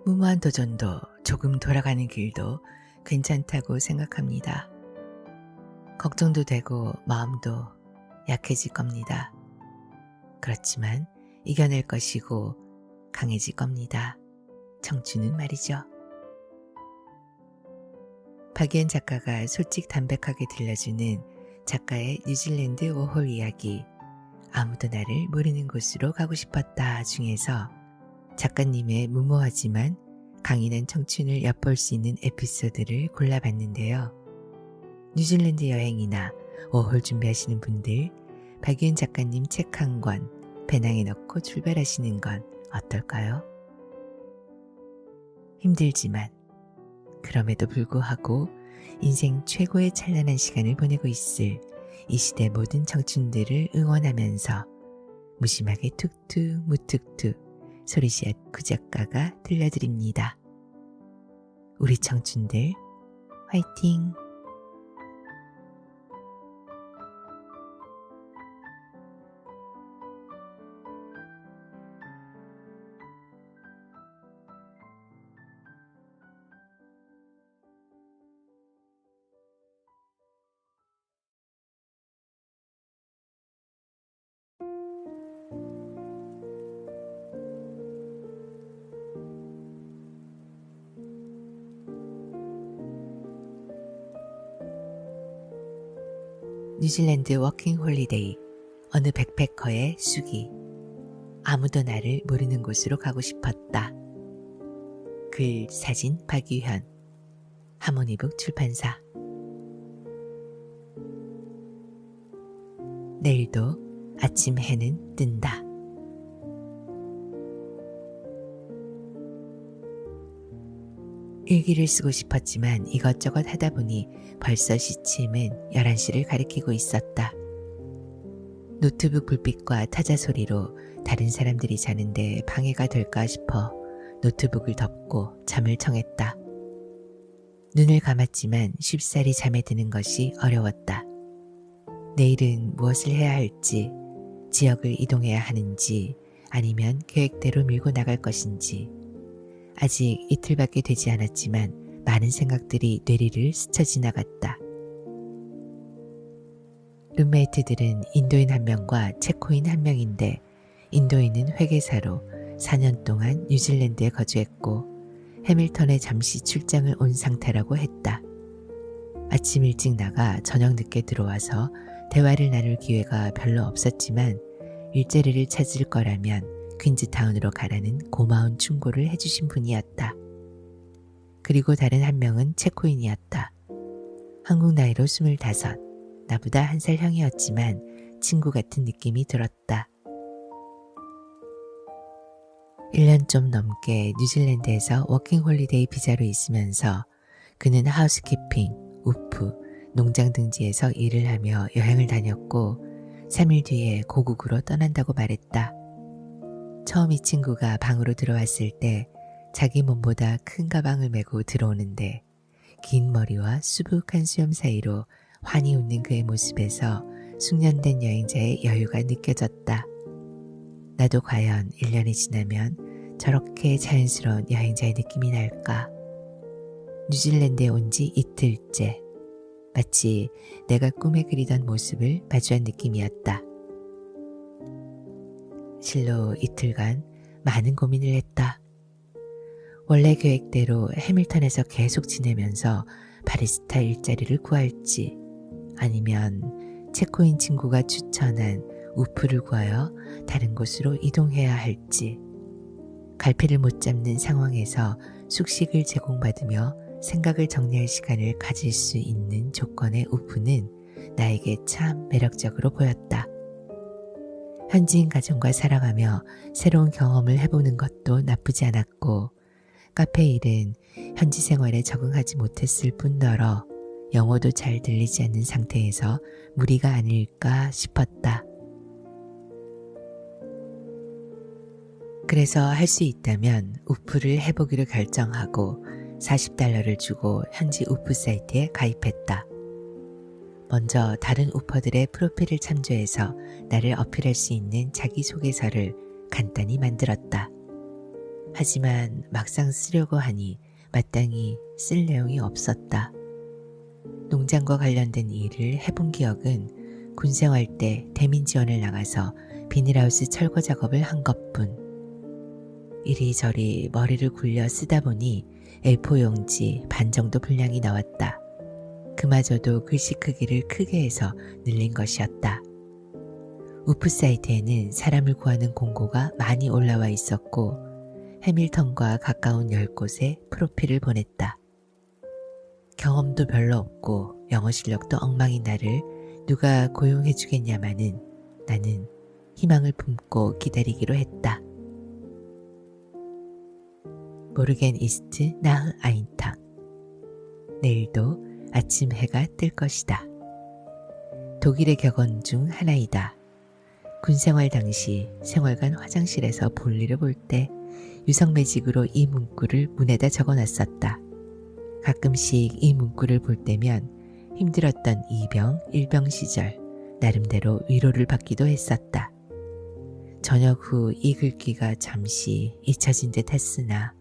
무모한 도전도 조금 돌아가는 길도 괜찮다고 생각합니다. 걱정도 되고 마음도 약해질 겁니다. 그렇지만 이겨낼 것이고 강해질 겁니다. 청춘은 말이죠. 박예은 작가가 솔직 담백하게 들려주는 작가의 뉴질랜드 워홀 이야기 아무도 나를 모르는 곳으로 가고 싶었다 중에서 작가님의 무모하지만 강인한 청춘을 엿볼 수 있는 에피소드를 골라봤는데요. 뉴질랜드 여행이나 워홀 준비하시는 분들, 박예은 작가님 책 한 권 배낭에 넣고 출발하시는 건 어떨까요? 힘들지만 그럼에도 불구하고 인생 최고의 찬란한 시간을 보내고 있을 이 시대 모든 청춘들을 응원하면서 무심하게 툭툭 무툭툭 소리씨앗 구작가가 들려드립니다. 우리 청춘들 화이팅! 뉴질랜드 워킹 홀리데이 어느 백패커의 수기 아무도 나를 모르는 곳으로 가고 싶었다. 글 사진 박유현 하모니북 출판사. 내일도 아침 해는 뜬다. 일기를 쓰고 싶었지만 이것저것 하다 보니 벌써 시침은 11시를 가리키고 있었다. 노트북 불빛과 타자 소리로 다른 사람들이 자는데 방해가 될까 싶어 노트북을 덮고 잠을 청했다. 눈을 감았지만 쉽사리 잠에 드는 것이 어려웠다. 내일은 무엇을 해야 할지, 지역을 이동해야 하는지 아니면 계획대로 밀고 나갈 것인지 아직 이틀밖에 되지 않았지만 많은 생각들이 뇌리를 스쳐 지나갔다. 룸메이트들은 인도인 한 명과 체코인 한 명인데 인도인은 회계사로 4년 동안 뉴질랜드에 거주했고 해밀턴에 잠시 출장을 온 상태라고 했다. 아침 일찍 나가 저녁 늦게 들어와서 대화를 나눌 기회가 별로 없었지만 일자리를 찾을 거라면 퀸즈타운으로 가라는 고마운 충고를 해주신 분이었다. 그리고 다른 한 명은 체코인이었다. 한국 나이로 25, 나보다 한 살 형이었지만 친구 같은 느낌이 들었다. 1년 좀 넘게 뉴질랜드에서 워킹홀리데이 비자로 있으면서 그는 하우스키핑, 우프, 농장 등지에서 일을 하며 여행을 다녔고 3일 뒤에 고국으로 떠난다고 말했다. 처음 이 친구가 방으로 들어왔을 때 자기 몸보다 큰 가방을 메고 들어오는데 긴 머리와 수북한 수염 사이로 환히 웃는 그의 모습에서 숙련된 여행자의 여유가 느껴졌다. 나도 과연 1년이 지나면 저렇게 자연스러운 여행자의 느낌이 날까? 뉴질랜드에 온 지 이틀째. 마치 내가 꿈에 그리던 모습을 마주한 느낌이었다. 실로 이틀간 많은 고민을 했다. 원래 계획대로 해밀턴에서 계속 지내면서 바리스타 일자리를 구할지 아니면 체코인 친구가 추천한 우프를 구하여 다른 곳으로 이동해야 할지 갈피를 못 잡는 상황에서 숙식을 제공받으며 생각을 정리할 시간을 가질 수 있는 조건의 우프는 나에게 참 매력적으로 보였다. 현지인 가정과 살아가며 새로운 경험을 해보는 것도 나쁘지 않았고 카페 일은 현지 생활에 적응하지 못했을 뿐더러 영어도 잘 들리지 않는 상태에서 무리가 아닐까 싶었다. 그래서 할 수 있다면 우프를 해보기로 결정하고 $40를 주고 현지 우프 사이트에 가입했다. 먼저 다른 우퍼들의 프로필을 참조해서 나를 어필할 수 있는 자기소개서를 간단히 만들었다. 하지만 막상 쓰려고 하니 마땅히 쓸 내용이 없었다. 농장과 관련된 일을 해본 기억은 군 생활 때 대민 지원을 나가서 비닐하우스 철거 작업을 한 것뿐. 이리저리 머리를 굴려 쓰다 보니 A4 용지 반 정도 분량이 나왔다. 그마저도 글씨 크기를 크게 해서 늘린 것이었다. 우프 사이트에는 사람을 구하는 공고가 많이 올라와 있었고 해밀턴과 가까운 10곳에 프로필을 보냈다. 경험도 별로 없고 영어 실력도 엉망인 나를 누가 고용해주겠냐마는 나는 희망을 품고 기다리기로 했다. 모르겐 이스트 나흐 아인탁. 내일도 아침 해가 뜰 것이다. 독일의 격언 중 하나이다. 군생활 당시 생활관 화장실에서 볼일을 볼 때 유성매직으로 이 문구를 문에다 적어놨었다. 가끔씩 이 문구를 볼 때면 힘들었던 이병, 일병 시절 나름대로 위로를 받기도 했었다. 저녁 후 이 글귀가 잠시 잊혀진 듯 했으나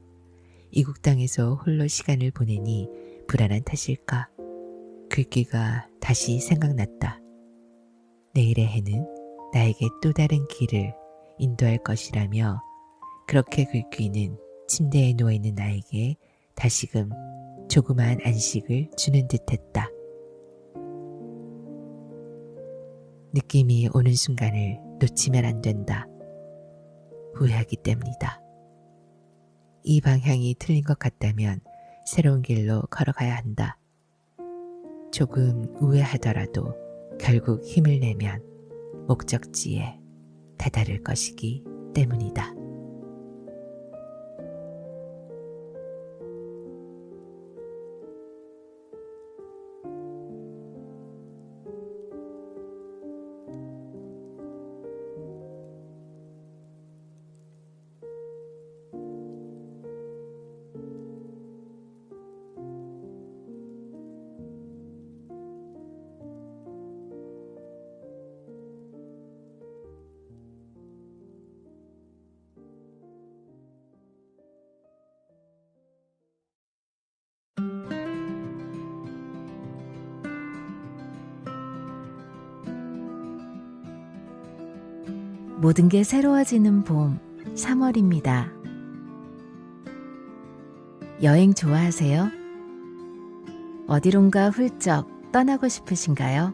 이국 땅에서 홀로 시간을 보내니 불안한 탓일까? 글귀가 다시 생각났다. 내일의 해는 나에게 또 다른 길을 인도할 것이라며 그렇게 글귀는 침대에 누워있는 나에게 다시금 조그마한 안식을 주는 듯했다. 느낌이 오는 순간을 놓치면 안 된다. 후회하기 때문이다. 이 방향이 틀린 것 같다면 새로운 길로 걸어가야 한다. 조금 우회하더라도 결국 힘을 내면 목적지에 다다를 것이기 때문이다. 모든 게 새로워지는 봄, 3월입니다. 여행 좋아하세요? 어디론가 훌쩍 떠나고 싶으신가요?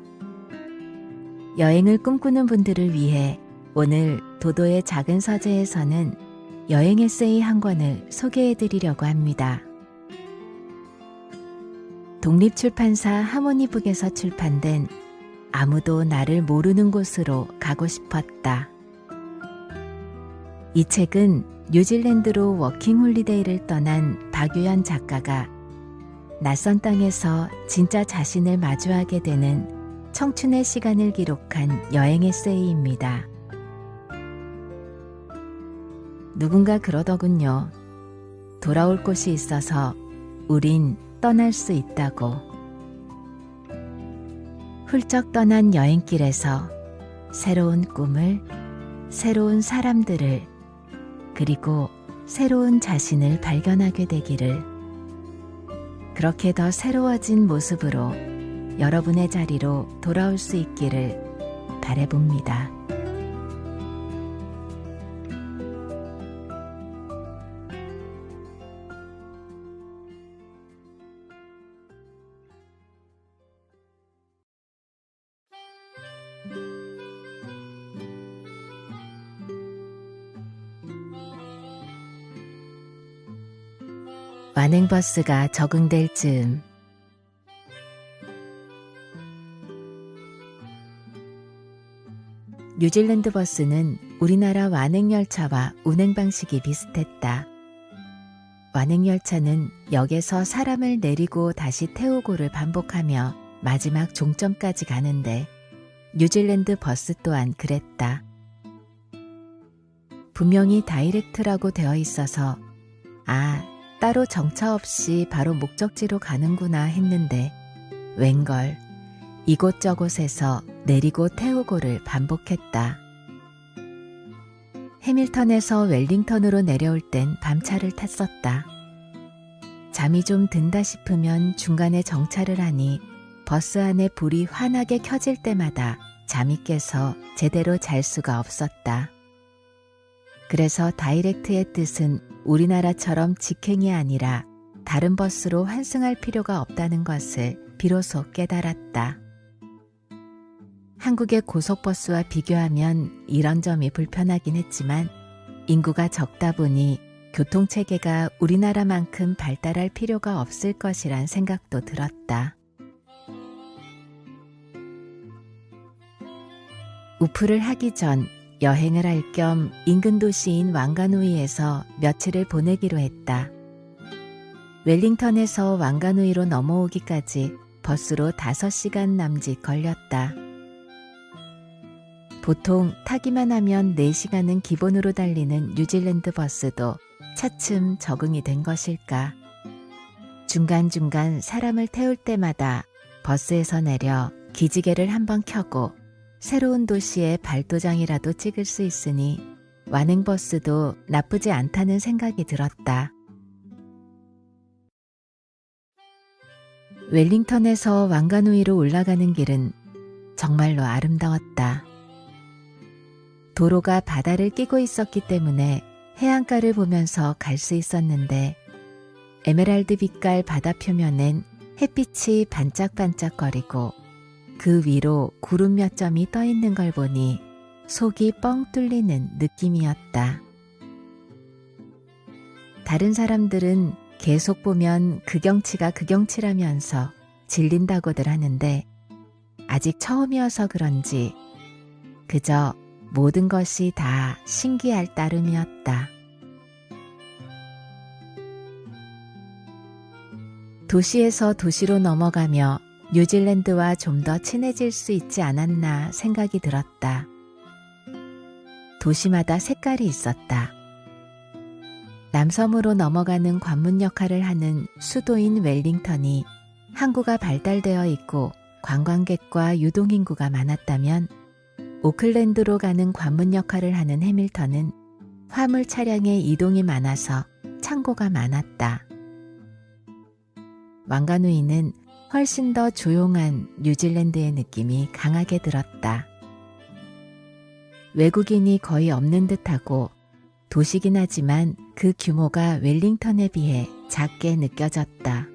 여행을 꿈꾸는 분들을 위해 오늘 도도의 작은 서재에서는 여행 에세이 한 권을 소개해 드리려고 합니다. 독립출판사 하모니북에서 출판된 아무도 나를 모르는 곳으로 가고 싶었다. 이 책은 뉴질랜드로 워킹홀리데이를 떠난 박유연 작가가 낯선 땅에서 진짜 자신을 마주하게 되는 청춘의 시간을 기록한 여행 에세이입니다. 누군가 그러더군요. 돌아올 곳이 있어서 우린 떠날 수 있다고. 훌쩍 떠난 여행길에서 새로운 꿈을, 새로운 사람들을, 그리고 새로운 자신을 발견하게 되기를, 그렇게 더 새로워진 모습으로 여러분의 자리로 돌아올 수 있기를 바라봅니다. 완행버스가 적응될 즈음. 뉴질랜드 버스는 우리나라 완행열차와 운행 방식이 비슷했다. 완행열차는 역에서 사람을 내리고 다시 태우고를 반복하며 마지막 종점까지 가는데 뉴질랜드 버스 또한 그랬다. 분명히 다이렉트라고 되어 있어서 따로 정차 없이 바로 목적지로 가는구나 했는데 웬걸 이곳저곳에서 내리고 태우고를 반복했다. 해밀턴에서 웰링턴으로 내려올 땐 밤차를 탔었다. 잠이 좀 든다 싶으면 중간에 정차를 하니 버스 안에 불이 환하게 켜질 때마다 잠이 깨서 제대로 잘 수가 없었다. 그래서 다이렉트의 뜻은 우리나라처럼 직행이 아니라 다른 버스로 환승할 필요가 없다는 것을 비로소 깨달았다. 한국의 고속버스와 비교하면 이런 점이 불편하긴 했지만 인구가 적다 보니 교통체계가 우리나라만큼 발달할 필요가 없을 것이란 생각도 들었다. 우프를 하기 전 여행을 할 겸 인근 도시인 왕가누이에서 며칠을 보내기로 했다. 웰링턴에서 왕가누이로 넘어오기까지 버스로 5시간 남짓 걸렸다. 보통 타기만 하면 4시간은 기본으로 달리는 뉴질랜드 버스도 차츰 적응이 된 것일까. 중간중간 사람을 태울 때마다 버스에서 내려 기지개를 한번 켜고 새로운 도시의 발도장이라도 찍을 수 있으니 완행버스도 나쁘지 않다는 생각이 들었다. 웰링턴에서 왕가누이로 올라가는 길은 정말로 아름다웠다. 도로가 바다를 끼고 있었기 때문에 해안가를 보면서 갈 수 있었는데 에메랄드 빛깔 바다 표면엔 햇빛이 반짝반짝거리고 그 위로 구름 몇 점이 떠 있는 걸 보니 속이 뻥 뚫리는 느낌이었다. 다른 사람들은 계속 보면 그 경치가 그 경치라면서 질린다고들 하는데 아직 처음이어서 그런지 그저 모든 것이 다 신기할 따름이었다. 도시에서 도시로 넘어가며 뉴질랜드와 좀 더 친해질 수 있지 않았나 생각이 들었다. 도시마다 색깔이 있었다. 남섬으로 넘어가는 관문 역할을 하는 수도인 웰링턴이 항구가 발달되어 있고 관광객과 유동인구가 많았다면 오클랜드로 가는 관문 역할을 하는 해밀턴은 화물 차량의 이동이 많아서 창고가 많았다. 왕가누이는 훨씬 더 조용한 뉴질랜드의 느낌이 강하게 들었다. 외국인이 거의 없는 듯하고 도시긴 하지만 그 규모가 웰링턴에 비해 작게 느껴졌다.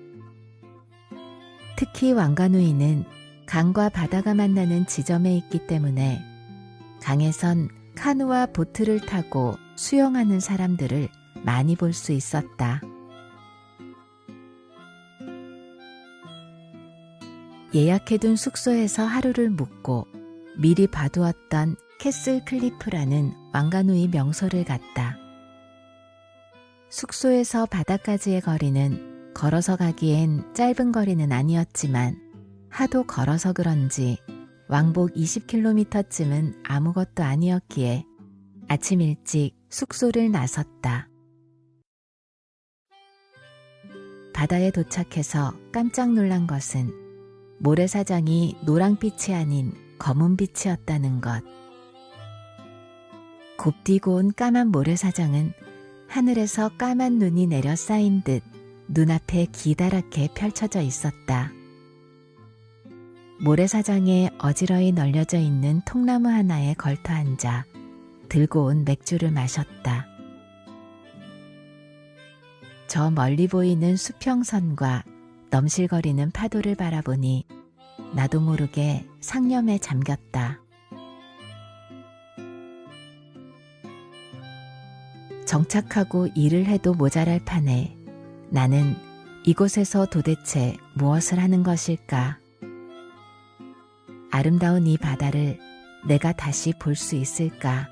특히 왕가누이는 강과 바다가 만나는 지점에 있기 때문에 강에선 카누와 보트를 타고 수영하는 사람들을 많이 볼 수 있었다. 예약해둔 숙소에서 하루를 묵고 미리 봐두었던 캐슬 클리프라는 왕가누이 명소를 갔다. 숙소에서 바다까지의 거리는 걸어서 가기엔 짧은 거리는 아니었지만 하도 걸어서 그런지 왕복 20km쯤은 아무것도 아니었기에 아침 일찍 숙소를 나섰다. 바다에 도착해서 깜짝 놀란 것은 모래사장이 노랑빛이 아닌 검은빛이었다는 것. 곱디고 온 까만 모래사장은 하늘에서 까만 눈이 내려 쌓인 듯 눈앞에 기다랗게 펼쳐져 있었다. 모래사장에 어지러이 널려져 있는 통나무 하나에 걸터 앉아 들고 온 맥주를 마셨다. 저 멀리 보이는 수평선과 넘실거리는 파도를 바라보니 나도 모르게 상념에 잠겼다. 정착하고 일을 해도 모자랄 판에 나는 이곳에서 도대체 무엇을 하는 것일까? 아름다운 이 바다를 내가 다시 볼 수 있을까?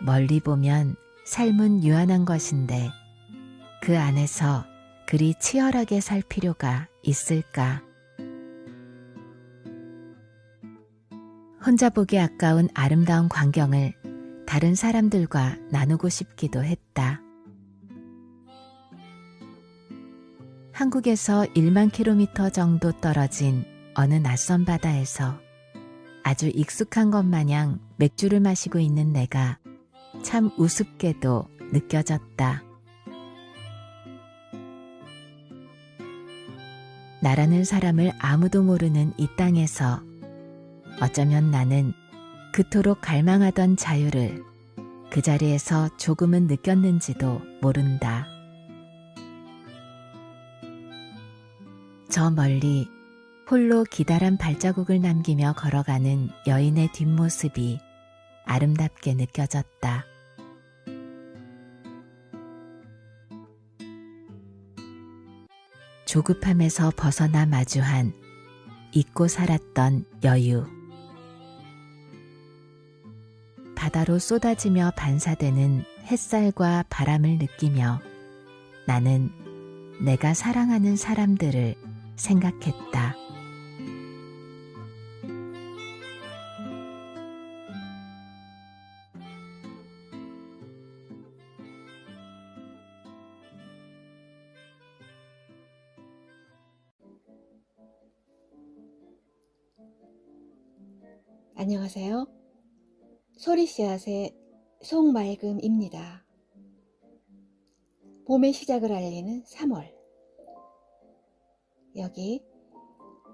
멀리 보면 삶은 유한한 것인데 그 안에서 그리 치열하게 살 필요가 있을까? 혼자 보기 아까운 아름다운 광경을 다른 사람들과 나누고 싶기도 했다. 한국에서 1만 킬로미터 정도 떨어진 어느 낯선 바다에서 아주 익숙한 것 마냥 맥주를 마시고 있는 내가 참 우습게도 느껴졌다. 나라는 사람을 아무도 모르는 이 땅에서 어쩌면 나는 그토록 갈망하던 자유를 그 자리에서 조금은 느꼈는지도 모른다. 저 멀리 홀로 기다란 발자국을 남기며 걸어가는 여인의 뒷모습이 아름답게 느껴졌다. 조급함에서 벗어나 마주한 잊고 살았던 여유. 바다로 쏟아지며 반사되는 햇살과 바람을 느끼며 나는 내가 사랑하는 사람들을 생각했다. 안녕하세요. 소리씨앗의 송말금입니다. 봄의 시작을 알리는 3월. 여기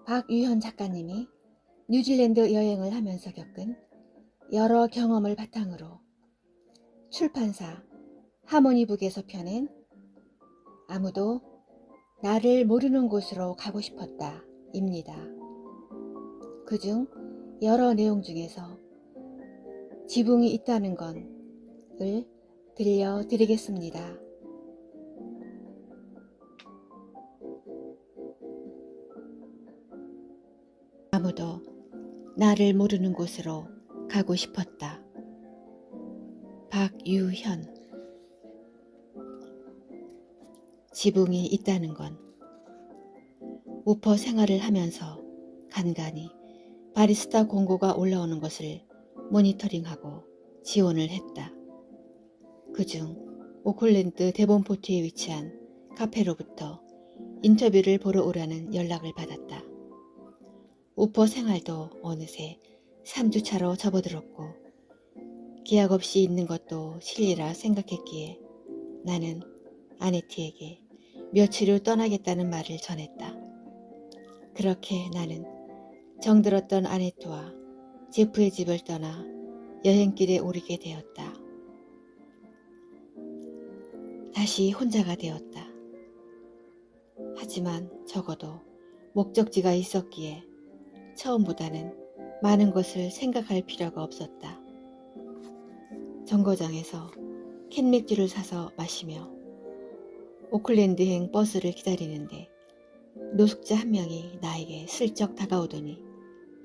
박유현 작가님이 뉴질랜드 여행을 하면서 겪은 여러 경험을 바탕으로 출판사 하모니북에서 펴낸 아무도 나를 모르는 곳으로 가고 싶었다 입니다. 그중 여러 내용 중에서 지붕이 있다는 건을 들려드리겠습니다. 아무도 나를 모르는 곳으로 가고 싶었다. 박유현. 지붕이 있다는 건 우퍼 생활을 하면서 간간히 바리스타 공고가 올라오는 것을 모니터링하고 지원을 했다. 그중 오클랜드 데본포트에 위치한 카페로부터 인터뷰를 보러 오라는 연락을 받았다. 우퍼 생활도 어느새 3주차로 접어들었고 계약 없이 있는 것도 실리라 생각했기에 나는 아네트에게 며칠 후 떠나겠다는 말을 전했다. 그렇게 나는 정들었던 아네트와 제프의 집을 떠나 여행길에 오르게 되었다. 다시 혼자가 되었다. 하지만 적어도 목적지가 있었기에 처음보다는 많은 것을 생각할 필요가 없었다. 정거장에서 캔 맥주를 사서 마시며 오클랜드행 버스를 기다리는데 노숙자 한 명이 나에게 슬쩍 다가오더니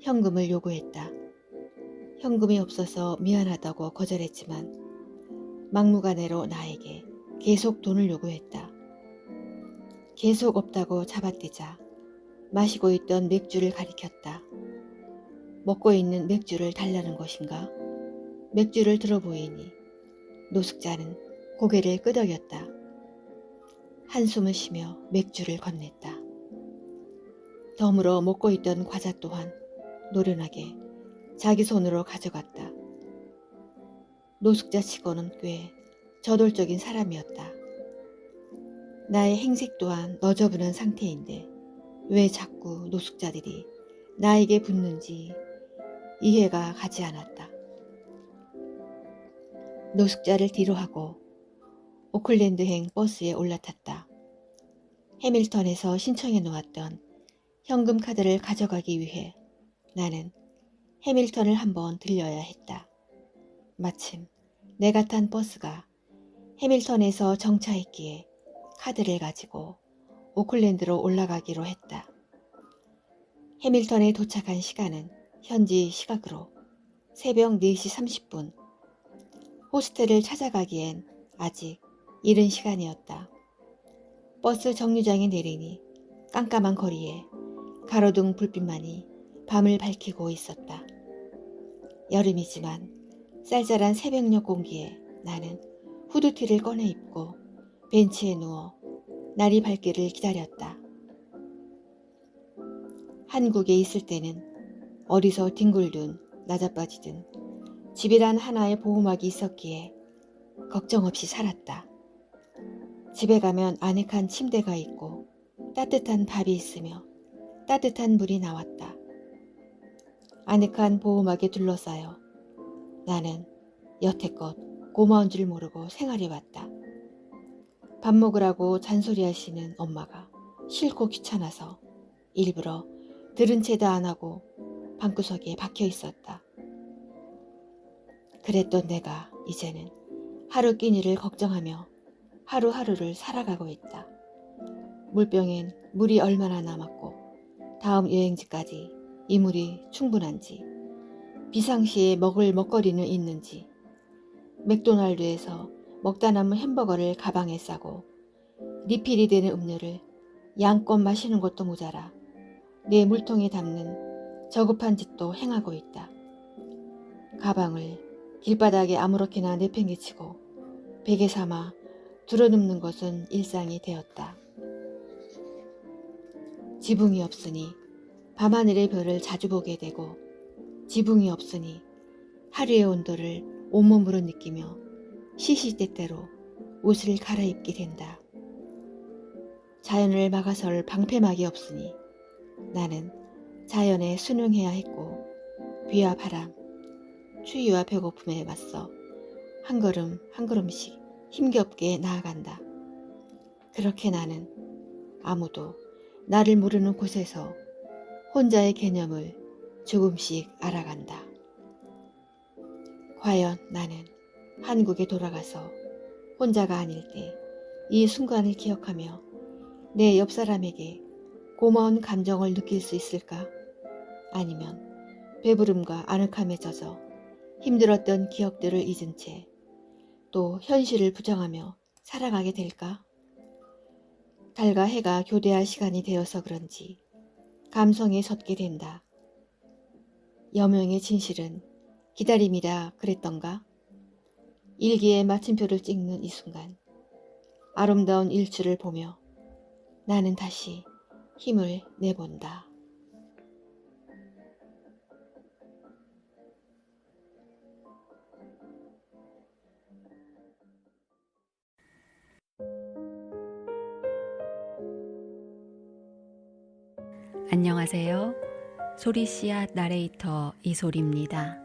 현금을 요구했다. 현금이 없어서 미안하다고 거절했지만 막무가내로 나에게 계속 돈을 요구했다. 계속 없다고 잡아떼자 마시고 있던 맥주를 가리켰다. 먹고 있는 맥주를 달라는 것인가? 맥주를 들어보이니 노숙자는 고개를 끄덕였다. 한숨을 쉬며 맥주를 건넸다. 덤으로 먹고 있던 과자 또한 노련하게 자기 손으로 가져갔다. 노숙자치고는 꽤 저돌적인 사람이었다. 나의 행색 또한 너저분한 상태인데 왜 자꾸 노숙자들이 나에게 붙는지 이해가 가지 않았다. 노숙자를 뒤로하고 오클랜드행 버스에 올라탔다. 해밀턴에서 신청해 놓았던 현금 카드를 가져가기 위해 나는 해밀턴을 한번 들려야 했다. 마침 내가 탄 버스가 해밀턴에서 정차했기에 카드를 가지고 오클랜드로 올라가기로 했다. 해밀턴에 도착한 시간은 현지 시각으로 새벽 4시 30분. 호스텔을 찾아가기엔 아직 이른 시간이었다. 버스 정류장에 내리니 깜깜한 거리에 가로등 불빛만이 밤을 밝히고 있었다. 여름이지만 쌀쌀한 새벽녘 공기에 나는 후드티를 꺼내 입고 벤치에 누워 날이 밝기를 기다렸다. 한국에 있을 때는 어디서 뒹굴든 낮아빠지든 집이란 하나의 보호막이 있었기에 걱정 없이 살았다. 집에 가면 아늑한 침대가 있고 따뜻한 밥이 있으며 따뜻한 물이 나왔다. 아늑한 보호막에 둘러싸여 나는 여태껏 고마운 줄 모르고 생활해왔다. 밥 먹으라고 잔소리하시는 엄마가 싫고 귀찮아서 일부러 들은 채도 안 하고 방구석에 박혀 있었다. 그랬던 내가 이제는 하루 끼니를 걱정하며 하루하루를 살아가고 있다. 물병엔 물이 얼마나 남았고 다음 여행지까지 이 물이 충분한지, 비상시에 먹을 먹거리는 있는지, 맥도날드에서 먹다 남은 햄버거를 가방에 싸고 리필이 되는 음료를 양껏 마시는 것도 모자라 내 물통에 담는 저급한 짓도 행하고 있다. 가방을 길바닥에 아무렇게나 내팽개치고 베개 삼아 들어눕는 것은 일상이 되었다. 지붕이 없으니 밤하늘의 별을 자주 보게 되고, 지붕이 없으니 하루의 온도를 온몸으로 느끼며 시시때때로 옷을 갈아입게 된다. 자연을 막아설 방패막이 없으니 나는 자연에 순응해야 했고, 비와 바람, 추위와 배고픔에 맞서 한 걸음 한 걸음씩 힘겹게 나아간다. 그렇게 나는 아무도 나를 모르는 곳에서 혼자의 개념을 조금씩 알아간다. 과연 나는 한국에 돌아가서 혼자가 아닐 때 이 순간을 기억하며 내 옆 사람에게 고마운 감정을 느낄 수 있을까? 아니면 배부름과 아늑함에 젖어 힘들었던 기억들을 잊은 채 또 현실을 부정하며 살아가게 될까? 달과 해가 교대할 시간이 되어서 그런지 감성에 젖게 된다. 여명의 진실은 기다림이라 그랬던가? 일기에 마침표를 찍는 이 순간, 아름다운 일출을 보며 나는 다시 힘을 내본다. 안녕하세요. 소리씨앗 나레이터 이소리입니다.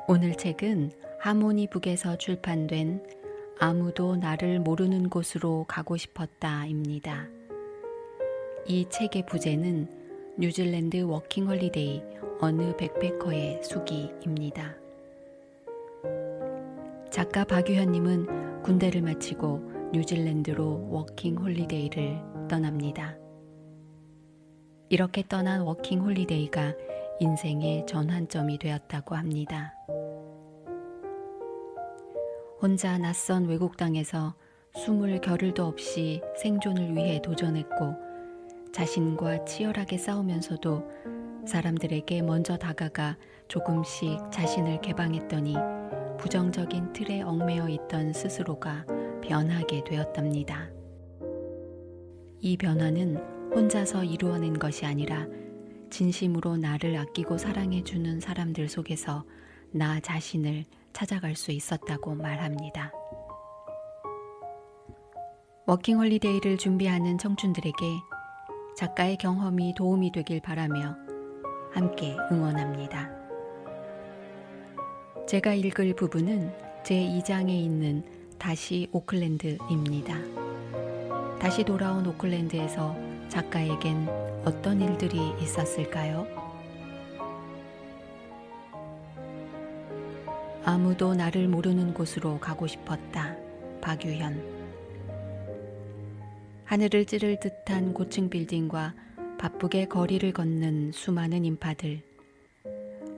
오늘 책은 하모니북에서 출판된 아무도 나를 모르는 곳으로 가고 싶었다입니다. 이 책의 부제는 뉴질랜드 워킹홀리데이 어느 백패커의 수기입니다. 작가 박유현님은 군대를 마치고 뉴질랜드로 워킹홀리데이를 떠납니다. 이렇게 떠난 워킹홀리데이가 인생의 전환점이 되었다고 합니다. 혼자 낯선 외국 땅에서 숨을 겨를도 없이 생존을 위해 도전했고, 자신과 치열하게 싸우면서도 사람들에게 먼저 다가가 조금씩 자신을 개방했더니 부정적인 틀에 얽매여 있던 스스로가 변하게 되었답니다. 이 변화는 혼자서 이루어낸 것이 아니라 진심으로 나를 아끼고 사랑해주는 사람들 속에서 나 자신을 찾아갈 수 있었다고 말합니다. 워킹홀리데이를 준비하는 청춘들에게 작가의 경험이 도움이 되길 바라며 함께 응원합니다. 제가 읽을 부분은 제2장에 있는 다시 오클랜드입니다. 다시 돌아온 오클랜드에서 작가에겐 어떤 일들이 있었을까요? 아무도 나를 모르는 곳으로 가고 싶었다. 박유현. 하늘을 찌를 듯한 고층 빌딩과 바쁘게 거리를 걷는 수많은 인파들.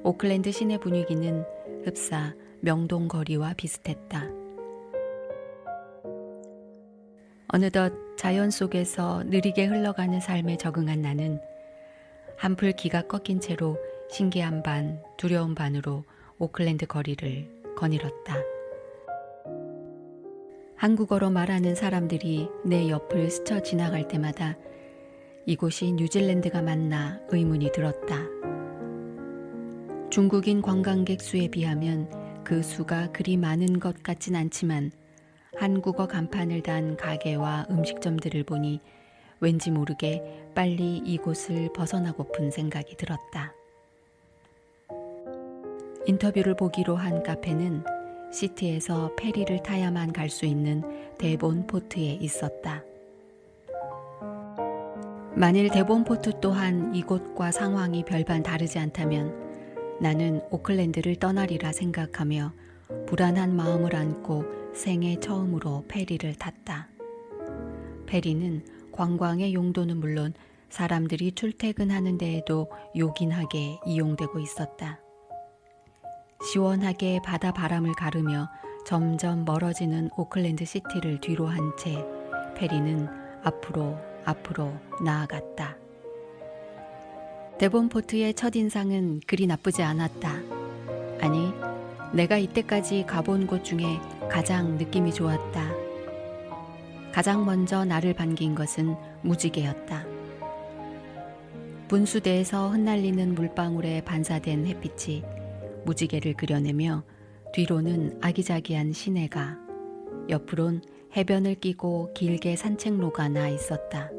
오클랜드 시내 분위기는 흡사 명동거리와 비슷했다. 어느덧 자연 속에서 느리게 흘러가는 삶에 적응한 나는 한풀 기가 꺾인 채로 신기한 반, 두려운 반으로 오클랜드 거리를 거닐었다. 한국어로 말하는 사람들이 내 옆을 스쳐 지나갈 때마다 이곳이 뉴질랜드가 맞나 의문이 들었다. 중국인 관광객 수에 비하면 그 수가 그리 많은 것 같진 않지만 한국어 간판을 단 가게와 음식점들을 보니 왠지 모르게 빨리 이곳을 벗어나고픈 생각이 들었다. 인터뷰를 보기로 한 카페는 시티에서 페리를 타야만 갈 수 있는 데본포트에 있었다. 만일 데본포트 또한 이곳과 상황이 별반 다르지 않다면 나는 오클랜드를 떠나리라 생각하며 불안한 마음을 안고 생애 처음으로 페리를 탔다. 페리는 관광의 용도는 물론 사람들이 출퇴근하는 데에도 요긴하게 이용되고 있었다. 시원하게 바다 바람을 가르며 점점 멀어지는 오클랜드 시티를 뒤로 한 채 페리는 앞으로 나아갔다. 데본포트의 첫인상은 그리 나쁘지 않았다. 아니, 내가 이때까지 가본 곳 중에 가장 느낌이 좋았다. 가장 먼저 나를 반긴 것은 무지개였다. 분수대에서 흩날리는 물방울에 반사된 햇빛이 무지개를 그려내며 뒤로는 아기자기한 시내가, 옆으론 해변을 끼고 길게 산책로가 나 있었다.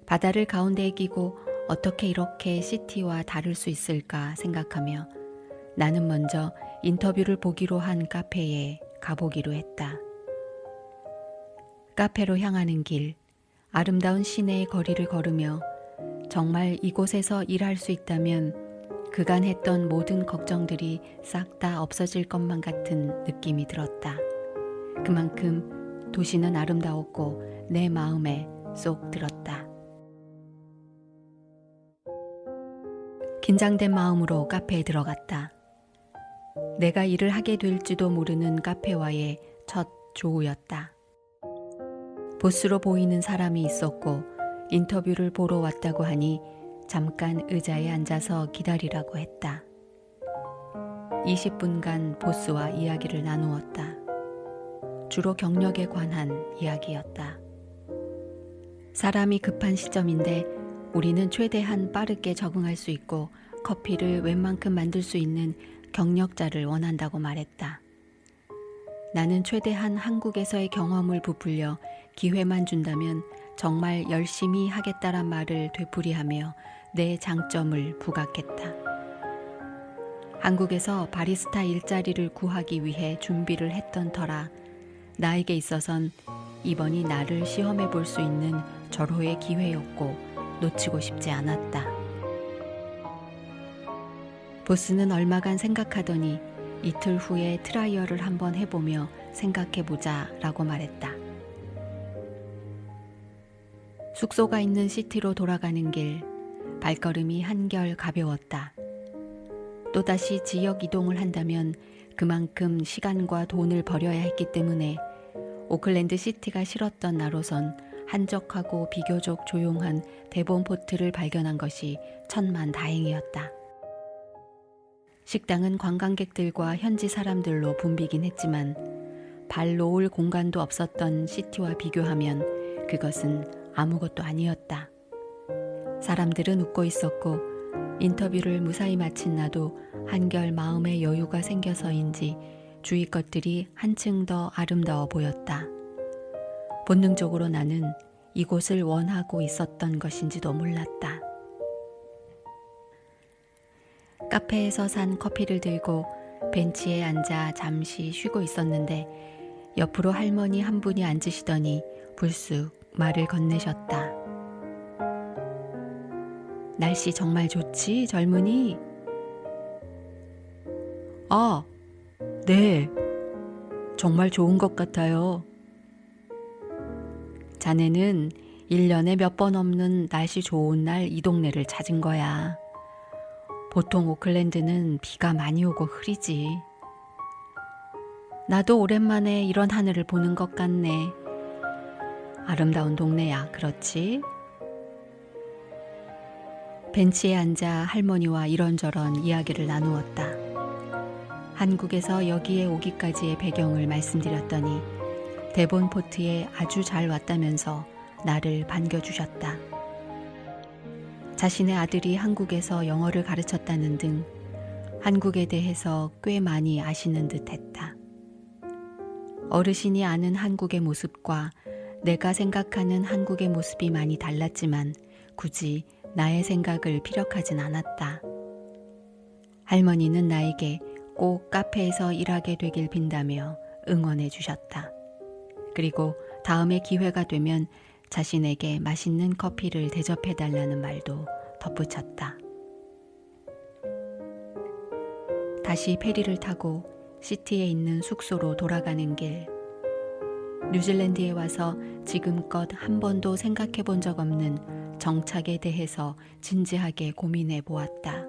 바다를 가운데에 끼고 어떻게 이렇게 시티와 다를 수 있을까 생각하며 나는 먼저 인터뷰를 보기로 한 카페에 가보기로 했다. 카페로 향하는 길, 아름다운 시내의 거리를 걸으며 정말 이곳에서 일할 수 있다면 그간 했던 모든 걱정들이 싹 다 없어질 것만 같은 느낌이 들었다. 그만큼 도시는 아름다웠고 내 마음에 쏙 들었다. 긴장된 마음으로 카페에 들어갔다. 내가 일을 하게 될지도 모르는 카페와의 첫 조우였다. 보스로 보이는 사람이 있었고 인터뷰를 보러 왔다고 하니 잠깐 의자에 앉아서 기다리라고 했다. 20분간 보스와 이야기를 나누었다. 주로 경력에 관한 이야기였다. 사람이 급한 시점인데 우리는 최대한 빠르게 적응할 수 있고 커피를 웬만큼 만들 수 있는 경력자를 원한다고 말했다. 나는 최대한 한국에서의 경험을 부풀려 기회만 준다면 정말 열심히 하겠다란 말을 되풀이하며 내 장점을 부각했다. 한국에서 바리스타 일자리를 구하기 위해 준비를 했던 터라 나에게 있어선 이번이 나를 시험해 볼 수 있는 절호의 기회였고 놓치고 싶지 않았다. 보스는 얼마간 생각하더니 이틀 후에 트라이얼을 한번 해보며 생각해보자 라고 말했다. 숙소가 있는 시티로 돌아가는 길, 발걸음이 한결 가벼웠다. 또다시 지역 이동을 한다면 그만큼 시간과 돈을 버려야 했기 때문에 오클랜드 시티가 싫었던 나로선 한적하고 비교적 조용한 데본포트를 발견한 것이 천만다행이었다. 식당은 관광객들과 현지 사람들로 붐비긴 했지만 발 놓을 공간도 없었던 시티와 비교하면 그것은 아무것도 아니었다. 사람들은 웃고 있었고 인터뷰를 무사히 마친 나도 한결 마음의 여유가 생겨서인지 주위 것들이 한층 더 아름다워 보였다. 본능적으로 나는 이곳을 원하고 있었던 것인지도 몰랐다. 카페에서 산 커피를 들고 벤치에 앉아 잠시 쉬고 있었는데 옆으로 할머니 한 분이 앉으시더니 불쑥 말을 건네셨다. 날씨 정말 좋지, 젊은이? 아, 네. 정말 좋은 것 같아요. 자네는 1년에 몇 번 없는 날씨 좋은 날 이 동네를 찾은 거야. 보통 오클랜드는 비가 많이 오고 흐리지. 나도 오랜만에 이런 하늘을 보는 것 같네. 아름다운 동네야, 그렇지? 벤치에 앉아 할머니와 이런저런 이야기를 나누었다. 한국에서 여기에 오기까지의 배경을 말씀드렸더니 데본포트에 아주 잘 왔다면서 나를 반겨주셨다. 자신의 아들이 한국에서 영어를 가르쳤다는 등 한국에 대해서 꽤 많이 아시는 듯 했다. 어르신이 아는 한국의 모습과 내가 생각하는 한국의 모습이 많이 달랐지만 굳이 나의 생각을 피력하진 않았다. 할머니는 나에게 꼭 카페에서 일하게 되길 빈다며 응원해 주셨다. 그리고 다음에 기회가 되면 자신에게 맛있는 커피를 대접해 달라는 말도 덧붙였다. 다시 페리를 타고 시티에 있는 숙소로 돌아가는 길. 뉴질랜드에 와서 지금껏 한 번도 생각해 본 적 없는 정착에 대해서 진지하게 고민해 보았다.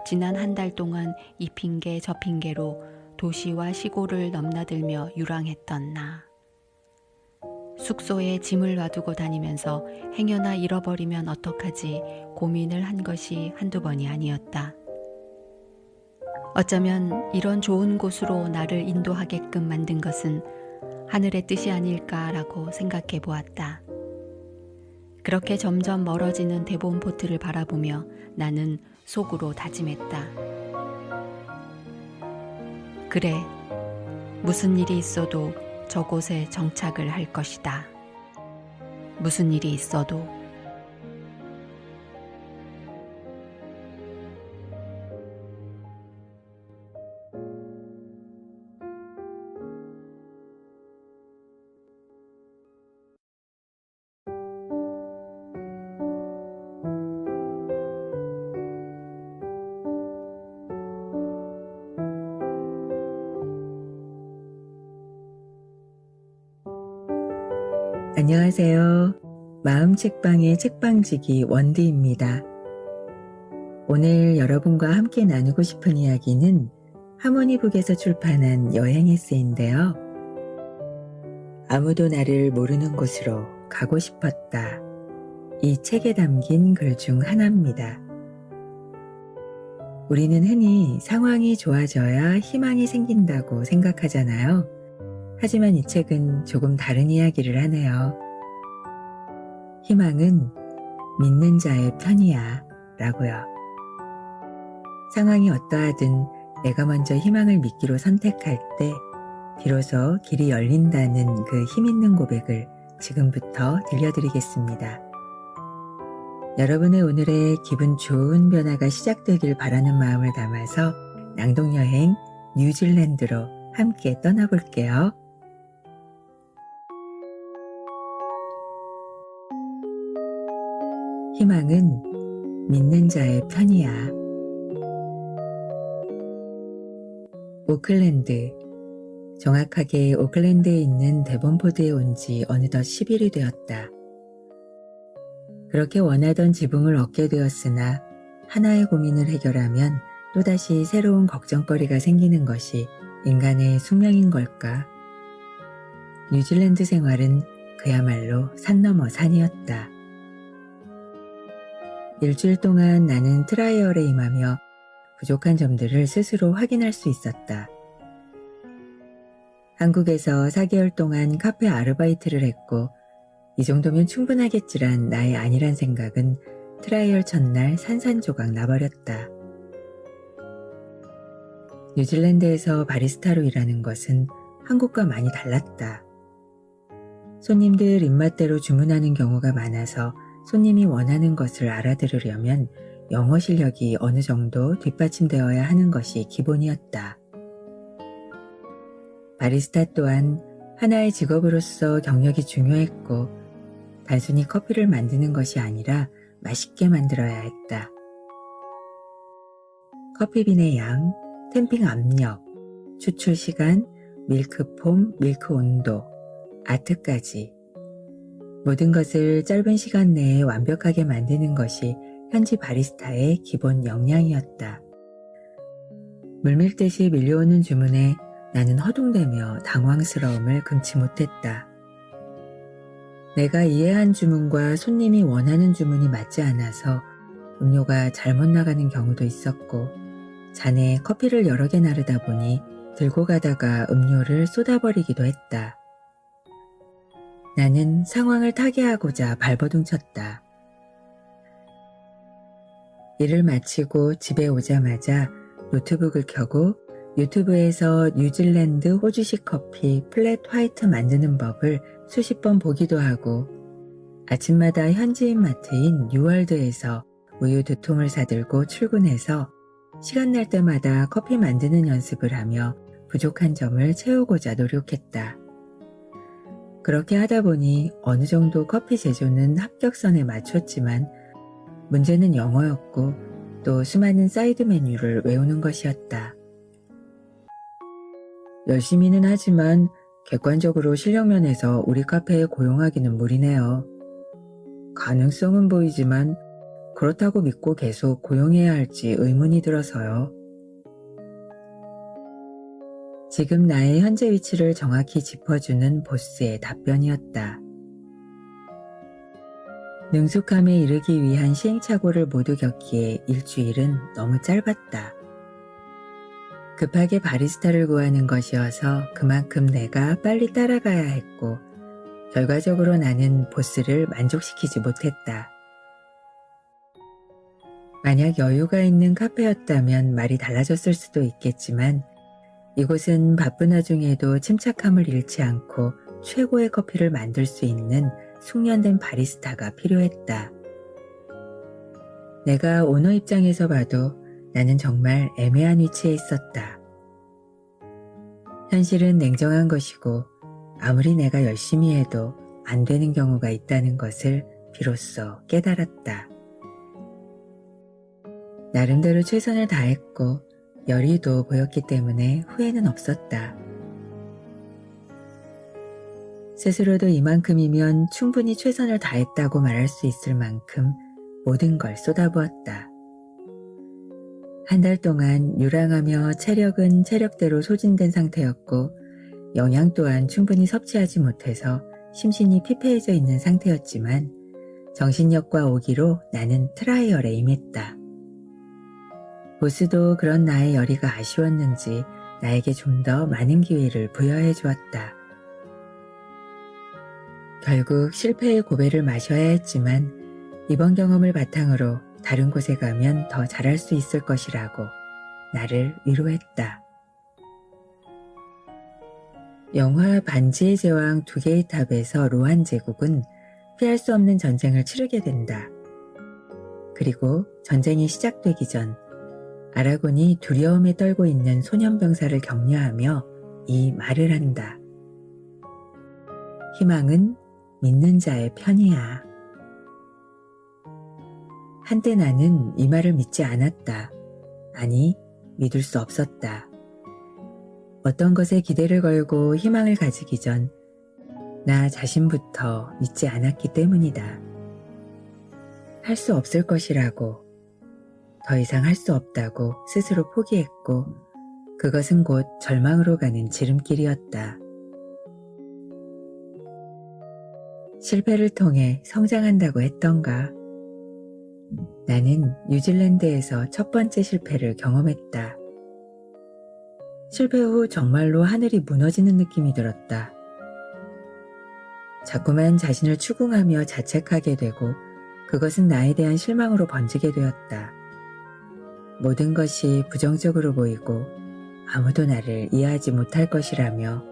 지난 한 달 동안 이 핑계 저 핑계로 도시와 시골을 넘나들며 유랑했던 나. 숙소에 짐을 놔두고 다니면서 행여나 잃어버리면 어떡하지 고민을 한 것이 한두 번이 아니었다. 어쩌면 이런 좋은 곳으로 나를 인도하게끔 만든 것은 하늘의 뜻이 아닐까라고 생각해 보았다. 그렇게 점점 멀어지는 데본포트를 바라보며 나는 속으로 다짐했다. 그래, 무슨 일이 있어도 저곳에 정착을 할 것이다. 무슨 일이 있어도. 안녕하세요. 마음책방의 책방지기 원디입니다. 오늘 여러분과 함께 나누고 싶은 이야기는 하모니북에서 출판한 여행 에세이인데요. 아무도 나를 모르는 곳으로 가고 싶었다. 이 책에 담긴 글 중 하나입니다. 우리는 흔히 상황이 좋아져야 희망이 생긴다고 생각하잖아요. 하지만 이 책은 조금 다른 이야기를 하네요. 희망은 믿는 자의 편이야 라고요. 상황이 어떠하든 내가 먼저 희망을 믿기로 선택할 때 비로소 길이 열린다는 그 힘있는 고백을 지금부터 들려드리겠습니다. 여러분의 오늘의 기분 좋은 변화가 시작되길 바라는 마음을 담아서 낭독여행 뉴질랜드로 함께 떠나볼게요. 희망은 믿는 자의 편이야. 오클랜드, 정확하게 오클랜드에 있는 데본포드에 온 지 어느덧 10일이 되었다. 그렇게 원하던 지붕을 얻게 되었으나 하나의 고민을 해결하면 또다시 새로운 걱정거리가 생기는 것이 인간의 숙명인 걸까? 뉴질랜드 생활은 그야말로 산 넘어 산이었다. 일주일 동안 나는 트라이얼에 임하며 부족한 점들을 스스로 확인할 수 있었다. 한국에서 4개월 동안 카페 아르바이트를 했고 이 정도면 충분하겠지란 나의 아니란 생각은 트라이얼 첫날 산산조각 나버렸다. 뉴질랜드에서 바리스타로 일하는 것은 한국과 많이 달랐다. 손님들 입맛대로 주문하는 경우가 많아서 손님이 원하는 것을 알아들으려면 영어 실력이 어느 정도 뒷받침되어야 하는 것이 기본이었다. 바리스타 또한 하나의 직업으로서 경력이 중요했고 단순히 커피를 만드는 것이 아니라 맛있게 만들어야 했다. 커피빈의 양, 템핑 압력, 추출 시간, 밀크폼, 밀크 온도, 아트까지 모든 것을 짧은 시간 내에 완벽하게 만드는 것이 현지 바리스타의 기본 역량이었다. 물밀듯이 밀려오는 주문에 나는 허둥대며 당황스러움을 금치 못했다. 내가 이해한 주문과 손님이 원하는 주문이 맞지 않아서 음료가 잘못 나가는 경우도 있었고 잔에 커피를 여러 개 나르다 보니 들고 가다가 음료를 쏟아버리기도 했다. 나는 상황을 타개하고자 발버둥 쳤다. 일을 마치고 집에 오자마자 노트북을 켜고 유튜브에서 뉴질랜드 호주식 커피 플랫 화이트 만드는 법을 수십 번 보기도 하고 아침마다 현지인 마트인 뉴월드에서 우유 2통을 사들고 출근해서 시간 날 때마다 커피 만드는 연습을 하며 부족한 점을 채우고자 노력했다. 그렇게 하다 보니 어느 정도 커피 제조는 합격선에 맞췄지만 문제는 영어였고 또 수많은 사이드 메뉴를 외우는 것이었다. 열심히는 하지만 객관적으로 실력면에서 우리 카페에 고용하기는 무리네요. 가능성은 보이지만 그렇다고 믿고 계속 고용해야 할지 의문이 들어서요. 지금 나의 현재 위치를 정확히 짚어주는 보스의 답변이었다. 능숙함에 이르기 위한 시행착오를 모두 겪기에 일주일은 너무 짧았다. 급하게 바리스타를 구하는 것이어서 그만큼 내가 빨리 따라가야 했고 결과적으로 나는 보스를 만족시키지 못했다. 만약 여유가 있는 카페였다면 말이 달라졌을 수도 있겠지만 이곳은 바쁜 와중에도 침착함을 잃지 않고 최고의 커피를 만들 수 있는 숙련된 바리스타가 필요했다. 내가 오너 입장에서 봐도 나는 정말 애매한 위치에 있었다. 현실은 냉정한 것이고 아무리 내가 열심히 해도 안 되는 경우가 있다는 것을 비로소 깨달았다. 나름대로 최선을 다했고 열의도 보였기 때문에 후회는 없었다. 스스로도 이만큼이면 충분히 최선을 다했다고 말할 수 있을 만큼 모든 걸 쏟아부었다. 한 달 동안 유랑하며 체력은 체력대로 소진된 상태였고 영양 또한 충분히 섭취하지 못해서 심신이 피폐해져 있는 상태였지만 정신력과 오기로 나는 트라이얼에 임했다. 보스도 그런 나의 열의가 아쉬웠는지 나에게 좀 더 많은 기회를 부여해 주었다. 결국 실패의 고배를 마셔야 했지만 이번 경험을 바탕으로 다른 곳에 가면 더 잘할 수 있을 것이라고 나를 위로했다. 영화 반지의 제왕 두 개의 탑에서 로한 제국은 피할 수 없는 전쟁을 치르게 된다. 그리고 전쟁이 시작되기 전 아라곤이 두려움에 떨고 있는 소년병사를 격려하며 이 말을 한다. 희망은 믿는 자의 편이야. 한때 나는 이 말을 믿지 않았다. 아니, 믿을 수 없었다. 어떤 것에 기대를 걸고 희망을 가지기 전 나 자신부터 믿지 않았기 때문이다. 할 수 없을 것이라고, 더 이상 할 수 없다고 스스로 포기했고 그것은 곧 절망으로 가는 지름길이었다. 실패를 통해 성장한다고 했던가? 나는 뉴질랜드에서 첫 번째 실패를 경험했다. 실패 후 정말로 하늘이 무너지는 느낌이 들었다. 자꾸만 자신을 추궁하며 자책하게 되고 그것은 나에 대한 실망으로 번지게 되었다. 모든 것이 부정적으로 보이고 아무도 나를 이해하지 못할 것이라며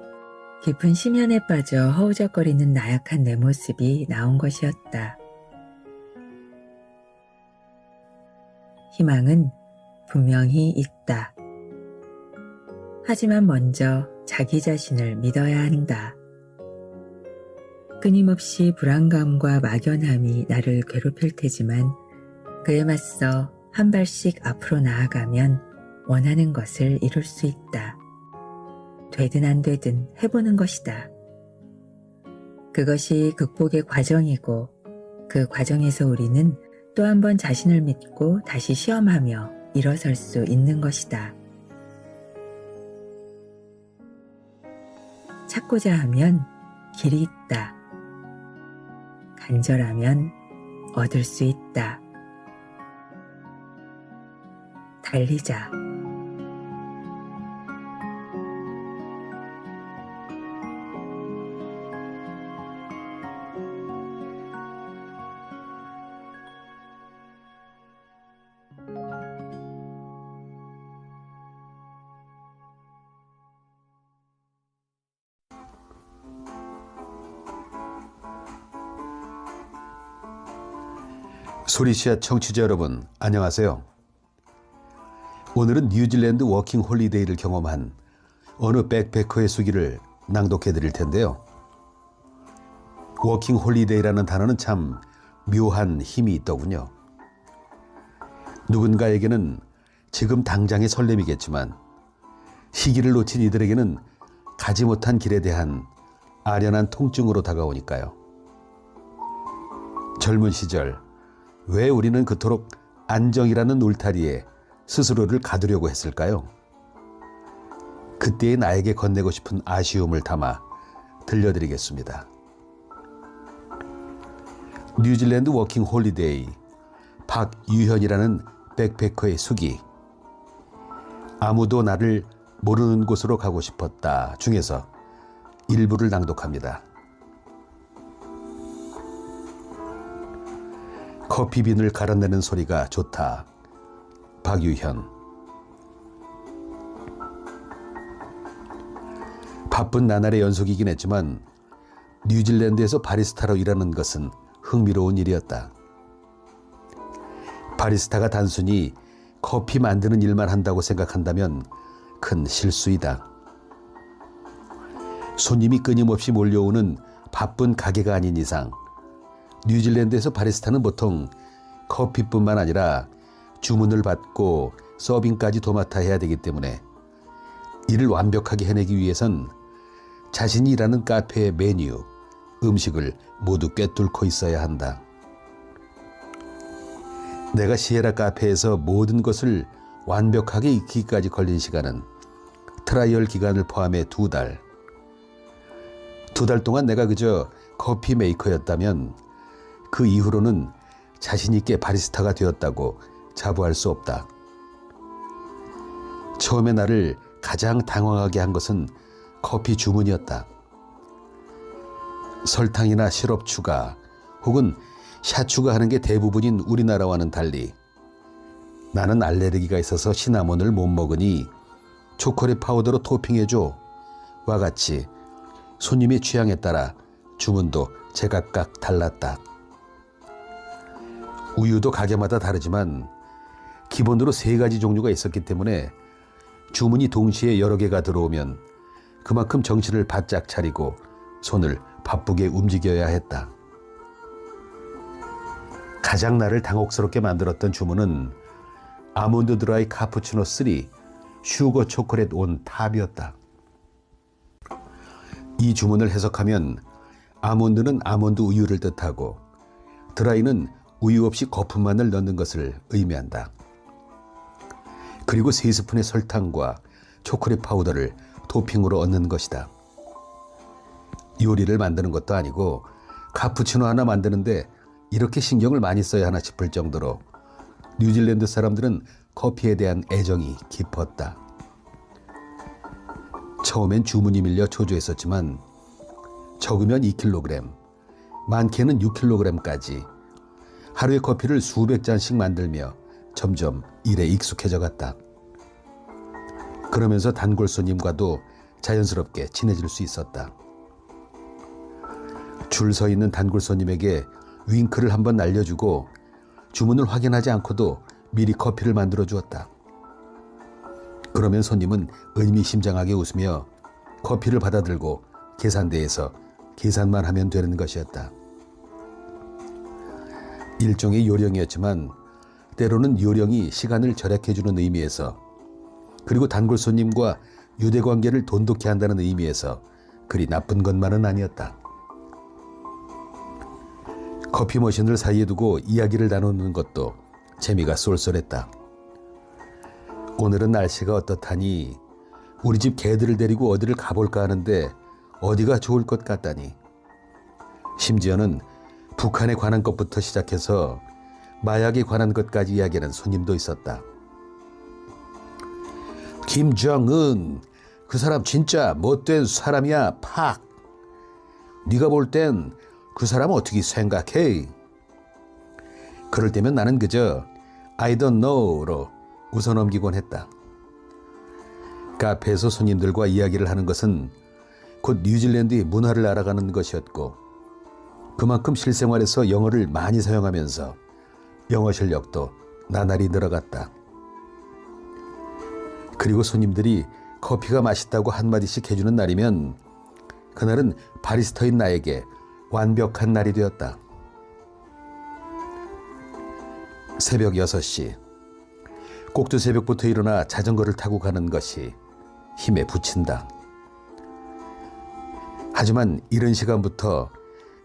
깊은 심연에 빠져 허우적거리는 나약한 내 모습이 나온 것이었다. 희망은 분명히 있다. 하지만 먼저 자기 자신을 믿어야 한다. 끊임없이 불안감과 막연함이 나를 괴롭힐 테지만 그에 맞서 한 발씩 앞으로 나아가면 원하는 것을 이룰 수 있다. 되든 안 되든 해보는 것이다. 그것이 극복의 과정이고 그 과정에서 우리는 또 한 번 자신을 믿고 다시 시험하며 일어설 수 있는 것이다. 찾고자 하면 길이 있다. 간절하면 얻을 수 있다. 달리자. 소리씨앗 청취자 여러분, 안녕하세요. 오늘은 뉴질랜드 워킹 홀리데이를 경험한 어느 백패커의 수기를 낭독해 드릴 텐데요. 워킹 홀리데이라는 단어는 참 묘한 힘이 있더군요. 누군가에게는 지금 당장의 설렘이겠지만 시기를 놓친 이들에게는 가지 못한 길에 대한 아련한 통증으로 다가오니까요. 젊은 시절 왜 우리는 그토록 안정이라는 울타리에 스스로를 가두려고 했을까요? 그때의 나에게 건네고 싶은 아쉬움을 담아 들려드리겠습니다. 뉴질랜드 워킹 홀리데이 박유현이라는 백패커의 수기. 아무도 나를 모르는 곳으로 가고 싶었다 중에서 일부를 낭독합니다. 커피빈을 갈아내는 소리가 좋다. 박유현. 바쁜 나날의 연속이긴 했지만 뉴질랜드에서 바리스타로 일하는 것은 흥미로운 일이었다. 바리스타가 단순히 커피 만드는 일만 한다고 생각한다면 큰 실수이다. 손님이 끊임없이 몰려오는 바쁜 가게가 아닌 이상 뉴질랜드에서 바리스타는 보통 커피뿐만 아니라 주문을 받고 서빙까지 도맡아 해야 되기 때문에 이를 완벽하게 해내기 위해선 자신이 일하는 카페의 메뉴, 음식을 모두 꿰뚫고 있어야 한다. 내가 시에라 카페에서 모든 것을 완벽하게 익히기까지 걸린 시간은 트라이얼 기간을 포함해 2달. 2달 동안 내가 그저 커피 메이커였다면 그 이후로는 자신 있게 바리스타가 되었다고 자부할 수 없다. 처음에 나를 가장 당황하게 한 것은 커피 주문이었다. 설탕이나 시럽 추가 혹은 샷 추가하는 게 대부분인 우리나라와는 달리 나는 알레르기가 있어서 시나몬을 못 먹으니 초콜릿 파우더로 토핑해줘 와 같이 손님의 취향에 따라 주문도 제각각 달랐다. 우유도 가게마다 다르지만 기본으로 3가지 종류가 있었기 때문에 주문이 동시에 여러 개가 들어오면 그만큼 정신을 바짝 차리고 손을 바쁘게 움직여야 했다. 가장 나를 당혹스럽게 만들었던 주문은 아몬드 드라이 카푸치노 3 슈거 초콜릿 온 탑이었다. 이 주문을 해석하면 아몬드는 아몬드 우유를 뜻하고 드라이는 우유 없이 거품만을 넣는 것을 의미한다. 그리고 3스푼의 설탕과 초콜릿 파우더를 토핑으로 얻는 것이다. 요리를 만드는 것도 아니고 카푸치노 하나 만드는데 이렇게 신경을 많이 써야 하나 싶을 정도로 뉴질랜드 사람들은 커피에 대한 애정이 깊었다. 처음엔 주문이 밀려 초조했었지만 적으면 2kg, 많게는 6kg까지 하루에 커피를 수백 잔씩 만들며 점점 일에 익숙해져 갔다. 그러면서 단골 손님과도 자연스럽게 친해질 수 있었다. 줄 서 있는 단골 손님에게 윙크를 한번 날려주고 주문을 확인하지 않고도 미리 커피를 만들어 주었다. 그러면 손님은 의미심장하게 웃으며 커피를 받아들고 계산대에서 계산만 하면 되는 것이었다. 일종의 요령이었지만 때로는 요령이 시간을 절약해주는 의미에서 그리고 단골 손님과 유대관계를 돈독히 한다는 의미에서 그리 나쁜 것만은 아니었다. 커피 머신을 사이에 두고 이야기를 나누는 것도 재미가 쏠쏠했다. 오늘은 날씨가 어떻다니 우리 집 개들을 데리고 어디를 가볼까 하는데 어디가 좋을 것 같다니. 심지어는 북한에 관한 것부터 시작해서 마약에 관한 것까지 이야기하는 손님도 있었다. 김정은 그 사람 진짜 못된 사람이야 팍. 네가 볼 땐 그 사람 어떻게 생각해? 그럴 때면 나는 그저 I don't know로 웃어넘기곤 했다. 카페에서 손님들과 이야기를 하는 것은 곧 뉴질랜드의 문화를 알아가는 것이었고 그만큼 실생활에서 영어를 많이 사용하면서 영어 실력도 나날이 늘어갔다. 그리고 손님들이 커피가 맛있다고 한마디씩 해주는 날이면 그날은 바리스타인 나에게 완벽한 날이 되었다. 새벽 6시. 꼭두 새벽부터 일어나 자전거를 타고 가는 것이 힘에 부친다. 하지만 이른 시간부터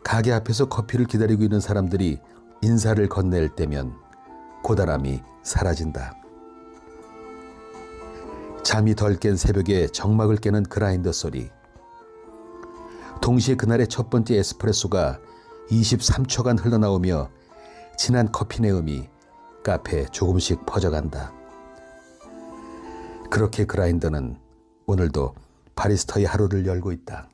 가게 앞에서 커피를 기다리고 있는 사람들이 인사를 건넬 때면 고단함이 사라진다. 잠이 덜 깬 새벽에 정막을 깨는 그라인더 소리. 동시에 그날의 첫 번째 에스프레소가 23초간 흘러나오며 진한 커피 내음이 카페에 조금씩 퍼져간다. 그렇게 그라인더는 오늘도 바리스타의 하루를 열고 있다.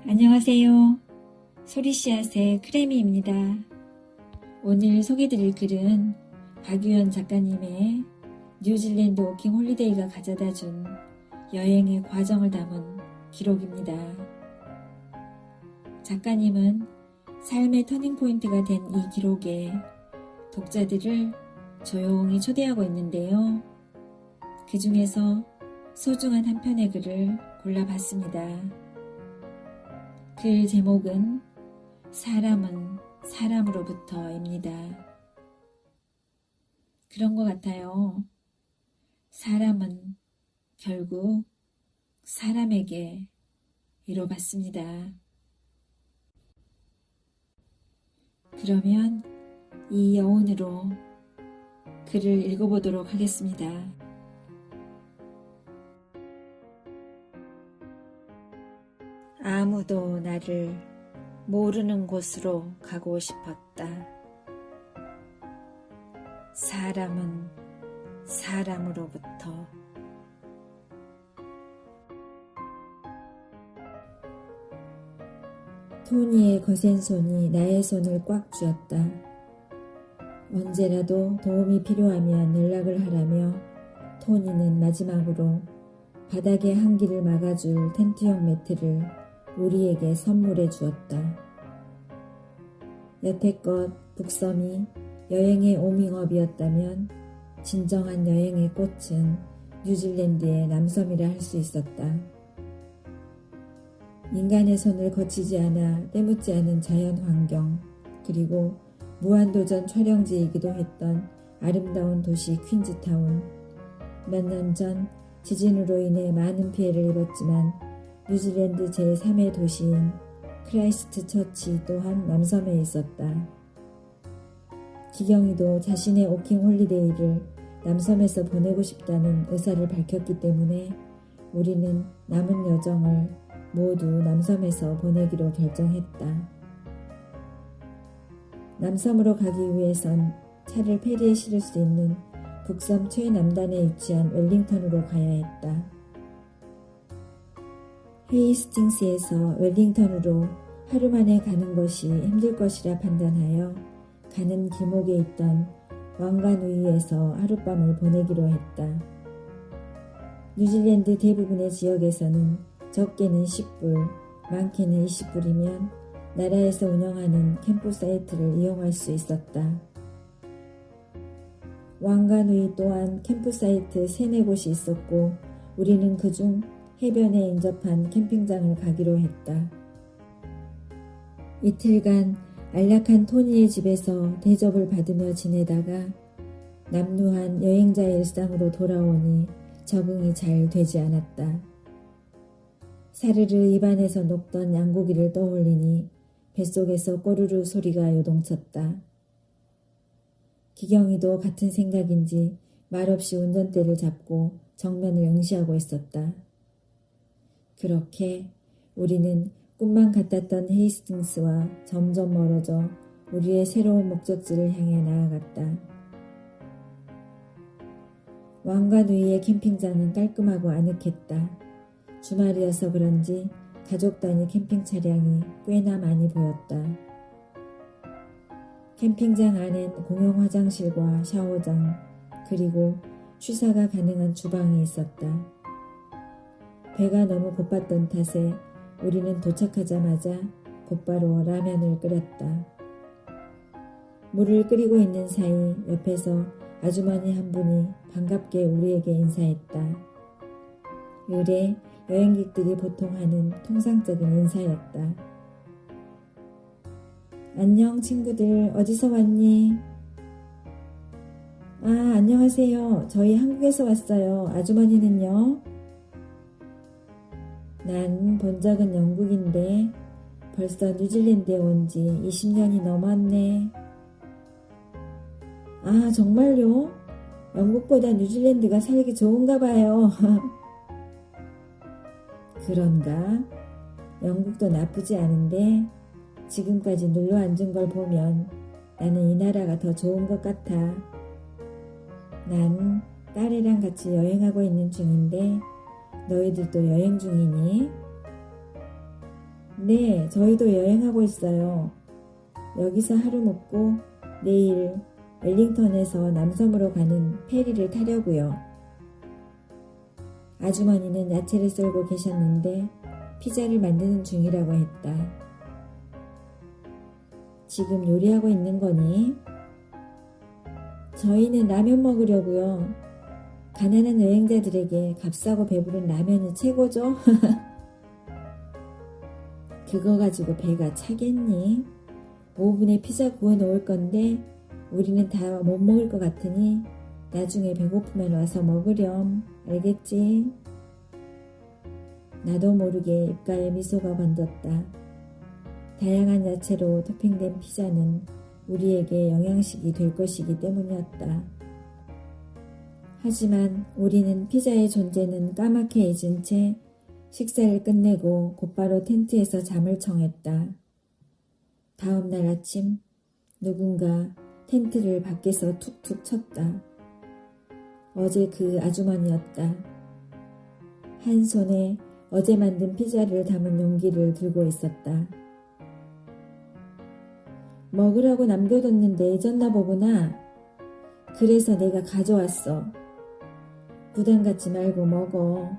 안녕하세요. 소리씨앗의 크래미입니다. 오늘 소개드릴 글은 박유연 작가님의 뉴질랜드 워킹 홀리데이가 가져다준 여행의 과정을 담은 기록입니다. 작가님은 삶의 터닝포인트가 된 이 기록에 독자들을 조용히 초대하고 있는데요. 그 중에서 소중한 한 편의 글을 골라봤습니다. 글 제목은 사람은 사람으로부터입니다. 그런 것 같아요. 사람은 결국 사람에게 이뤄받습니다. 그러면 이 여운으로 글을 읽어보도록 하겠습니다. 아무도 나를 모르는 곳으로 가고 싶었다. 사람은 사람으로부터. 토니의 거센 손이 나의 손을 꽉 쥐었다. 언제라도 도움이 필요하면 연락을 하라며 토니는 마지막으로 바닥의 한기를 막아줄 텐트용 매트를 우리에게 선물해 주었다. 여태껏 북섬이 여행의 오밍업이었다면 진정한 여행의 꽃은 뉴질랜드의 남섬이라 할 수 있었다. 인간의 손을 거치지 않아 때묻지 않은 자연 환경, 그리고 무한도전 촬영지이기도 했던 아름다운 도시 퀸즈타운. 몇 년 전 지진으로 인해 많은 피해를 입었지만 뉴질랜드 제3의 도시인 크라이스트 처치 또한 남섬에 있었다. 기경이도 자신의 워킹 홀리데이를 남섬에서 보내고 싶다는 의사를 밝혔기 때문에 우리는 남은 여정을 모두 남섬에서 보내기로 결정했다. 남섬으로 가기 위해선 차를 페리에 실을 수 있는 북섬 최남단에 위치한 웰링턴으로 가야 했다. 헤이스팅스에서 웰링턴으로 하루 만에 가는 것이 힘들 것이라 판단하여 가는 길목에 있던 왕가누이에서 하룻밤을 보내기로 했다. 뉴질랜드 대부분의 지역에서는 적게는 10불, 많게는 20불이면 나라에서 운영하는 캠프 사이트를 이용할 수 있었다. 왕가누이 또한 캠프 사이트 3-4곳이 있었고 우리는 그중 해변에 인접한 캠핑장을 가기로 했다. 이틀간 안락한 토니의 집에서 대접을 받으며 지내다가 남루한 여행자의 일상으로 돌아오니 적응이 잘 되지 않았다. 사르르 입안에서 녹던 양고기를 떠올리니 뱃속에서 꼬르르 소리가 요동쳤다. 기경이도 같은 생각인지 말없이 운전대를 잡고 정면을 응시하고 있었다. 그렇게 우리는 꿈만 같았던 헤이스팅스와 점점 멀어져 우리의 새로운 목적지를 향해 나아갔다. 왕가누이의 캠핑장은 깔끔하고 아늑했다. 주말이어서 그런지 가족 단위 캠핑 차량이 꽤나 많이 보였다. 캠핑장 안엔 공용 화장실과 샤워장, 그리고 취사가 가능한 주방이 있었다. 배가 너무 고팠던 탓에 우리는 도착하자마자 곧바로 라면을 끓였다. 물을 끓이고 있는 사이 옆에서 아주머니 한 분이 반갑게 우리에게 인사했다. 의례 여행객들이 보통 하는 통상적인 인사였다. 안녕 친구들, 어디서 왔니? 아, 안녕하세요. 저희 한국에서 왔어요. 아주머니는요? 난 본 적은 영국인데 벌써 뉴질랜드에 온 지 20년이 넘었네. 아, 정말요? 영국보다 뉴질랜드가 살기 좋은가 봐요. 그런가? 영국도 나쁘지 않은데 지금까지 눌러 앉은 걸 보면 나는 이 나라가 더 좋은 것 같아. 난 딸애랑 같이 여행하고 있는 중인데 너희들도 여행 중이니? 네, 저희도 여행하고 있어요. 여기서 하루 묵고 내일 웰링턴에서 남섬으로 가는 페리를 타려고요. 아주머니는 야채를 썰고 계셨는데 피자를 만드는 중이라고 했다. 지금 요리하고 있는 거니? 저희는 라면 먹으려고요. 가난한 여행자들에게 값싸고 배부른 라면이 최고죠? 그거 가지고 배가 차겠니? 오븐에 피자 구워 놓을 건데 우리는 다 못 먹을 것 같으니 나중에 배고프면 와서 먹으렴. 알겠지? 나도 모르게 입가에 미소가 번졌다. 다양한 야채로 토핑된 피자는 우리에게 영양식이 될 것이기 때문이었다. 하지만 우리는 피자의 존재는 까맣게 잊은 채 식사를 끝내고 곧바로 텐트에서 잠을 청했다. 다음 날 아침 누군가 텐트를 밖에서 툭툭 쳤다. 어제 그 아주머니였다. 한 손에 어제 만든 피자를 담은 용기를 들고 있었다. 먹으라고 남겨뒀는데 잊었나 보구나. 그래서 내가 가져왔어. 부담 갖지 말고 먹어.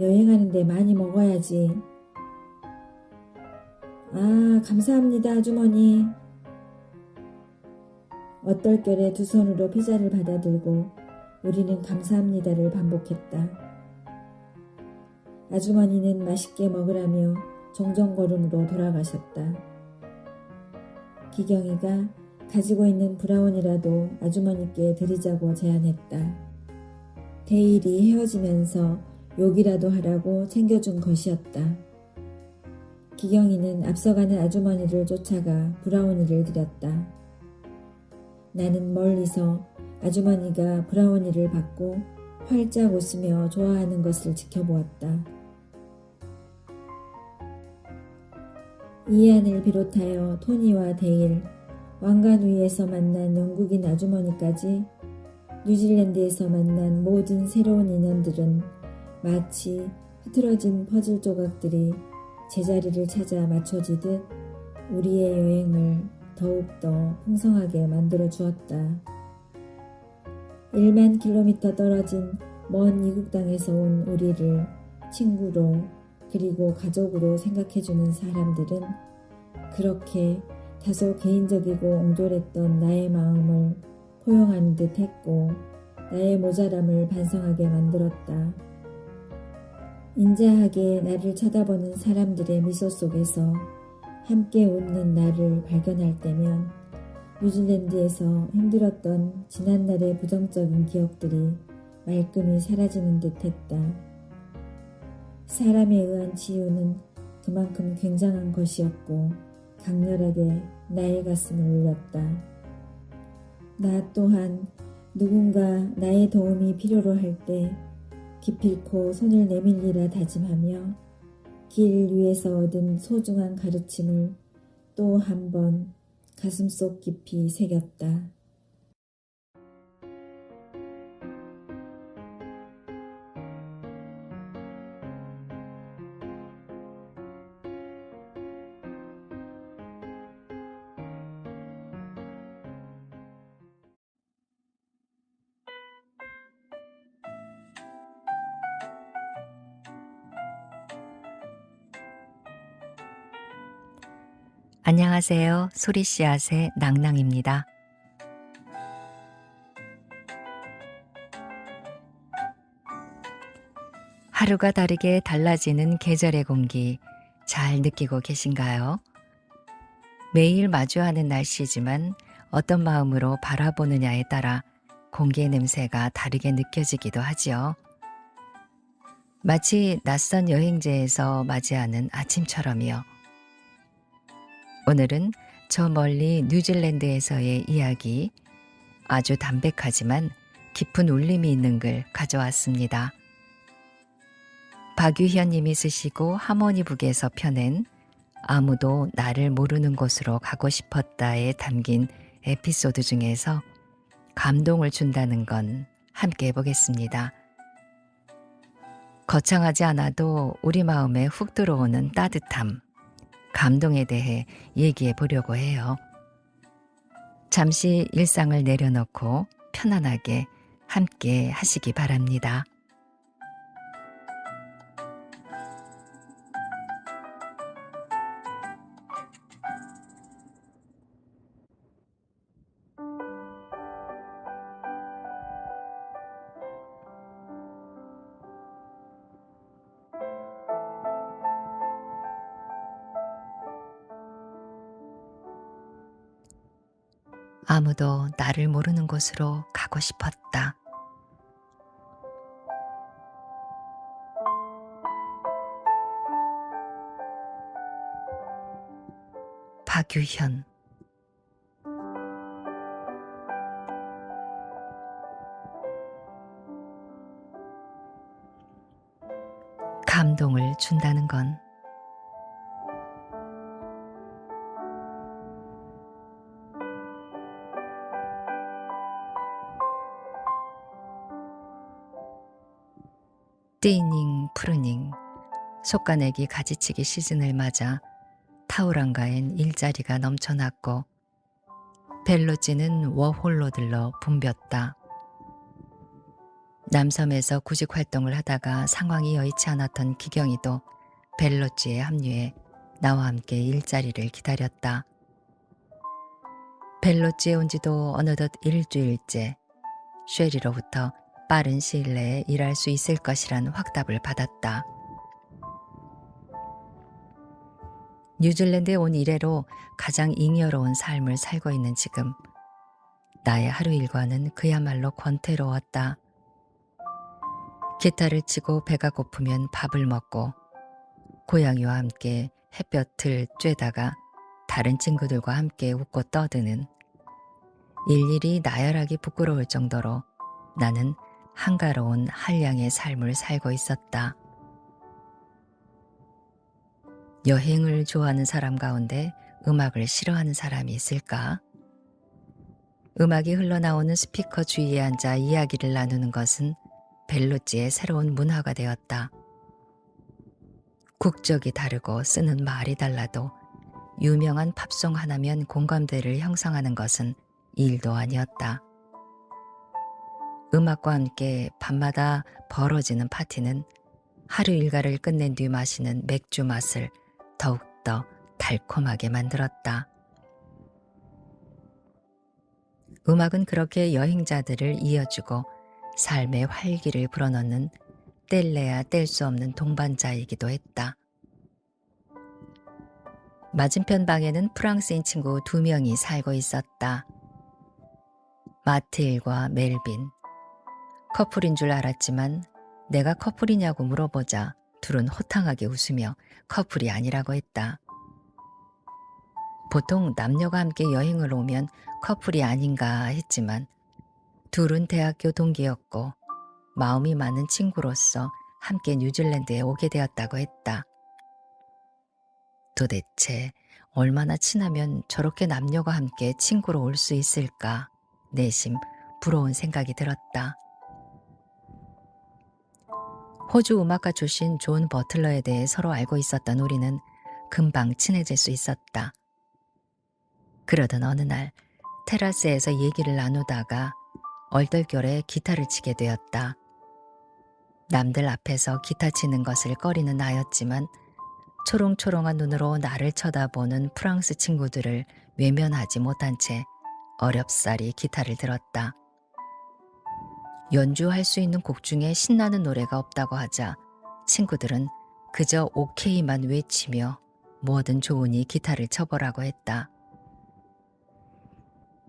여행하는데 많이 먹어야지. 아, 감사합니다, 아주머니. 얼떨결에 두 손으로 피자를 받아들고 우리는 감사합니다를 반복했다. 아주머니는 맛있게 먹으라며 종종걸음으로 돌아가셨다. 기경이가 가지고 있는 브라운이라도 아주머니께 드리자고 제안했다. 데일이 헤어지면서 욕이라도 하라고 챙겨준 것이었다. 기경이는 앞서가는 아주머니를 쫓아가 브라우니를 드렸다. 나는 멀리서 아주머니가 브라우니를 받고 활짝 웃으며 좋아하는 것을 지켜보았다. 이안을 비롯하여 토니와 데일, 왕관 위에서 만난 영국인 아주머니까지 뉴질랜드에서 만난 모든 새로운 인연들은 마치 흐트러진 퍼즐 조각들이 제자리를 찾아 맞춰지듯 우리의 여행을 더욱더 풍성하게 만들어 주었다. 1만 킬로미터 떨어진 먼 이국 땅에서 온 우리를 친구로 그리고 가족으로 생각해주는 사람들은 그렇게 다소 개인적이고 옹졸했던 나의 마음을 포용하는 듯 했고 나의 모자람을 반성하게 만들었다. 인자하게 나를 쳐다보는 사람들의 미소 속에서 함께 웃는 나를 발견할 때면 뉴질랜드에서 힘들었던 지난날의 부정적인 기억들이 말끔히 사라지는 듯 했다. 사람에 의한 치유는 그만큼 굉장한 것이었고 강렬하게 나의 가슴을 울렸다. 나 또한 누군가 나의 도움이 필요로 할 때 기필코 손을 내밀리라 다짐하며 길 위에서 얻은 소중한 가르침을 또 한 번 가슴속 깊이 새겼다. 안녕하세요. 소리씨앗의 낭낭입니다. 하루가 다르게 달라지는 계절의 공기 잘 느끼고 계신가요? 매일 마주하는 날씨지만 어떤 마음으로 바라보느냐에 따라 공기의 냄새가 다르게 느껴지기도 하지요. 마치 낯선 여행지에서 맞이하는 아침처럼이요. 오늘은 저 멀리 뉴질랜드에서의 이야기, 아주 담백하지만 깊은 울림이 있는 글 가져왔습니다. 박유현 님이 쓰시고 하모니북에서 펴낸 아무도 나를 모르는 곳으로 가고 싶었다에 담긴 에피소드 중에서 감동을 준다는 건 함께 해보겠습니다. 거창하지 않아도 우리 마음에 훅 들어오는 따뜻함, 감동에 대해 얘기해 보려고 해요. 잠시 일상을 내려놓고 편안하게 함께 하시기 바랍니다. 아무도 나를 모르는 곳으로 가고 싶었다. 박유현. 감동을 준다는 건 띠닝 푸르닝 속가내기 가지치기 시즌을 맞아 타우랑가엔 일자리가 넘쳐났고 벨로찌는 워홀로들로 붐볐다. 남섬에서 구직 활동을 하다가 상황이 여의치 않았던 기경이도 벨로찌에 합류해 나와 함께 일자리를 기다렸다. 벨로찌에 온 지도 어느덧 일주일째, 쉐리로부터 빠른 시일 내에 일할 수 있을 것이란 확답을 받았다. 뉴질랜드에 온 이래로 가장 잉여로운 삶을 살고 있는 지금, 나의 하루 일과는 그야말로 권태로웠다. 기타를 치고 배가 고프면 밥을 먹고 고양이와 함께 햇볕을 쬐다가 다른 친구들과 함께 웃고 떠드는, 일일이 나열하기 부끄러울 정도로 나는 한가로운 한량의 삶을 살고 있었다. 여행을 좋아하는 사람 가운데 음악을 싫어하는 사람이 있을까? 음악이 흘러나오는 스피커 주위에 앉아 이야기를 나누는 것은 벨로찌의 새로운 문화가 되었다. 국적이 다르고 쓰는 말이 달라도 유명한 팝송 하나면 공감대를 형성하는 것은 일도 아니었다. 음악과 함께 밤마다 벌어지는 파티는 하루 일과를 끝낸 뒤 마시는 맥주 맛을 더욱더 달콤하게 만들었다. 음악은 그렇게 여행자들을 이어주고 삶의 활기를 불어넣는 뗄래야 뗄 수 없는 동반자이기도 했다. 맞은편 방에는 프랑스인 친구 2명이 살고 있었다. 마트일과 멜빈. 커플인 줄 알았지만 내가 커플이냐고 물어보자 둘은 호탕하게 웃으며 커플이 아니라고 했다. 보통 남녀가 함께 여행을 오면 커플이 아닌가 했지만 둘은 대학교 동기였고 마음이 맞는 친구로서 함께 뉴질랜드에 오게 되었다고 했다. 도대체 얼마나 친하면 저렇게 남녀가 함께 친구로 올 수 있을까? 내심 부러운 생각이 들었다. 호주 음악가 출신 존 버틀러에 대해 서로 알고 있었던 우리는 금방 친해질 수 있었다. 그러던 어느 날 테라스에서 얘기를 나누다가 얼떨결에 기타를 치게 되었다. 남들 앞에서 기타 치는 것을 꺼리는 나였지만 초롱초롱한 눈으로 나를 쳐다보는 프랑스 친구들을 외면하지 못한 채 어렵사리 기타를 들었다. 연주할 수 있는 곡 중에 신나는 노래가 없다고 하자 친구들은 그저 오케이만 외치며 뭐든 좋으니 기타를 쳐보라고 했다.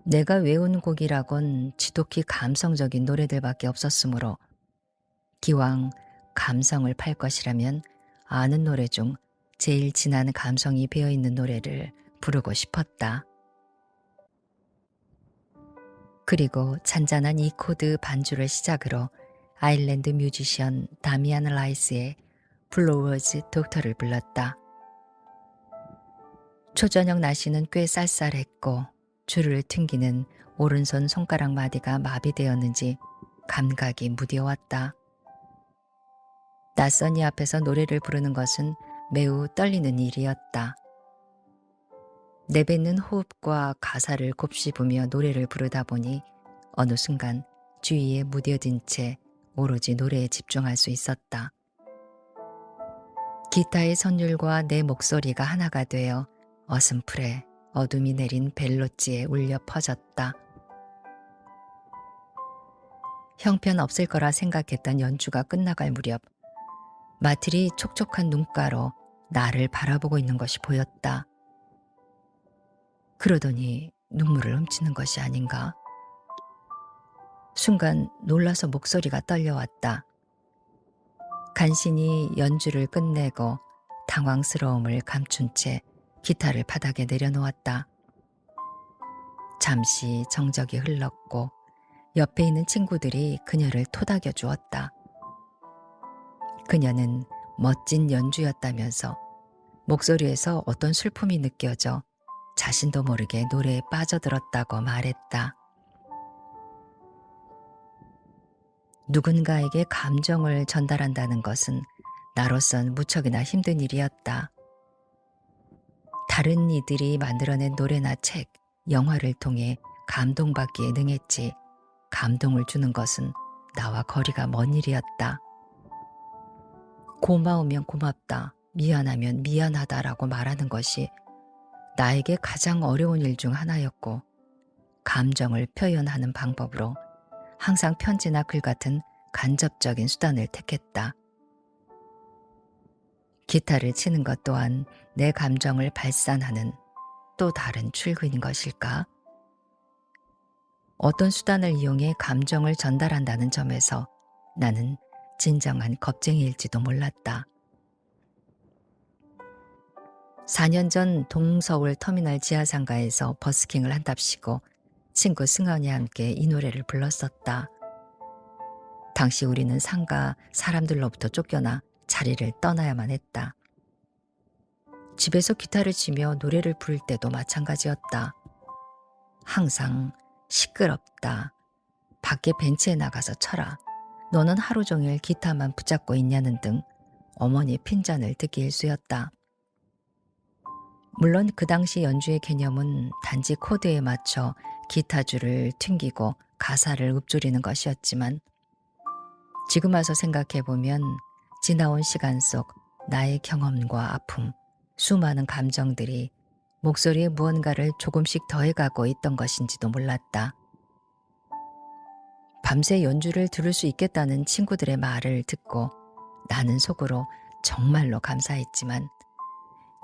내가 외운 곡이라곤 지독히 감성적인 노래들밖에 없었으므로 기왕 감성을 팔 것이라면 아는 노래 중 제일 진한 감성이 배어있는 노래를 부르고 싶었다. 그리고 잔잔한 이 코드 반주를 시작으로 아일랜드 뮤지션 다미안 라이스의 플로워즈 독터를 불렀다. 초저녁 날씨는 꽤 쌀쌀했고 줄을 튕기는 오른손 손가락 마디가 마비되었는지 감각이 무뎌왔다. 낯선 이 앞에서 노래를 부르는 것은 매우 떨리는 일이었다. 내뱉는 호흡과 가사를 곱씹으며 노래를 부르다 보니 어느 순간 주위에 무뎌진 채 오로지 노래에 집중할 수 있었다. 기타의 선율과 내 목소리가 하나가 되어 어슴풀에 어둠이 내린 벨로지에 울려 퍼졌다. 형편없을 거라 생각했던 연주가 끝나갈 무렵 마틸이 촉촉한 눈가로 나를 바라보고 있는 것이 보였다. 그러더니 눈물을 훔치는 것이 아닌가? 순간 놀라서 목소리가 떨려왔다. 간신히 연주를 끝내고 당황스러움을 감춘 채 기타를 바닥에 내려놓았다. 잠시 정적이 흘렀고 옆에 있는 친구들이 그녀를 토닥여 주었다. 그녀는 멋진 연주였다면서 목소리에서 어떤 슬픔이 느껴져 자신도 모르게 노래에 빠져들었다고 말했다. 누군가에게 감정을 전달한다는 것은 나로선 무척이나 힘든 일이었다. 다른 이들이 만들어낸 노래나 책, 영화를 통해 감동받기에 능했지 감동을 주는 것은 나와 거리가 먼 일이었다. 고마우면 고맙다, 미안하면 미안하다라고 말하는 것이 나에게 가장 어려운 일 중 하나였고 감정을 표현하는 방법으로 항상 편지나 글 같은 간접적인 수단을 택했다. 기타를 치는 것 또한 내 감정을 발산하는 또 다른 출구인 것일까? 어떤 수단을 이용해 감정을 전달한다는 점에서 나는 진정한 겁쟁이일지도 몰랐다. 4년 전 동서울 터미널 지하상가에서 버스킹을 한답시고 친구 승원이와 함께 이 노래를 불렀었다. 당시 우리는 상가 사람들로부터 쫓겨나 자리를 떠나야만 했다. 집에서 기타를 치며 노래를 부를 때도 마찬가지였다. 항상 시끄럽다. 밖에 벤치에 나가서 쳐라. 너는 하루 종일 기타만 붙잡고 있냐는 등 어머니의 핀잔을 듣기 일쑤였다. 물론 그 당시 연주의 개념은 단지 코드에 맞춰 기타줄을 튕기고 가사를 읊조리는 것이었지만 지금 와서 생각해보면 지나온 시간 속 나의 경험과 아픔, 수많은 감정들이 목소리에 무언가를 조금씩 더해가고 있던 것인지도 몰랐다. 밤새 연주를 들을 수 있겠다는 친구들의 말을 듣고 나는 속으로 정말로 감사했지만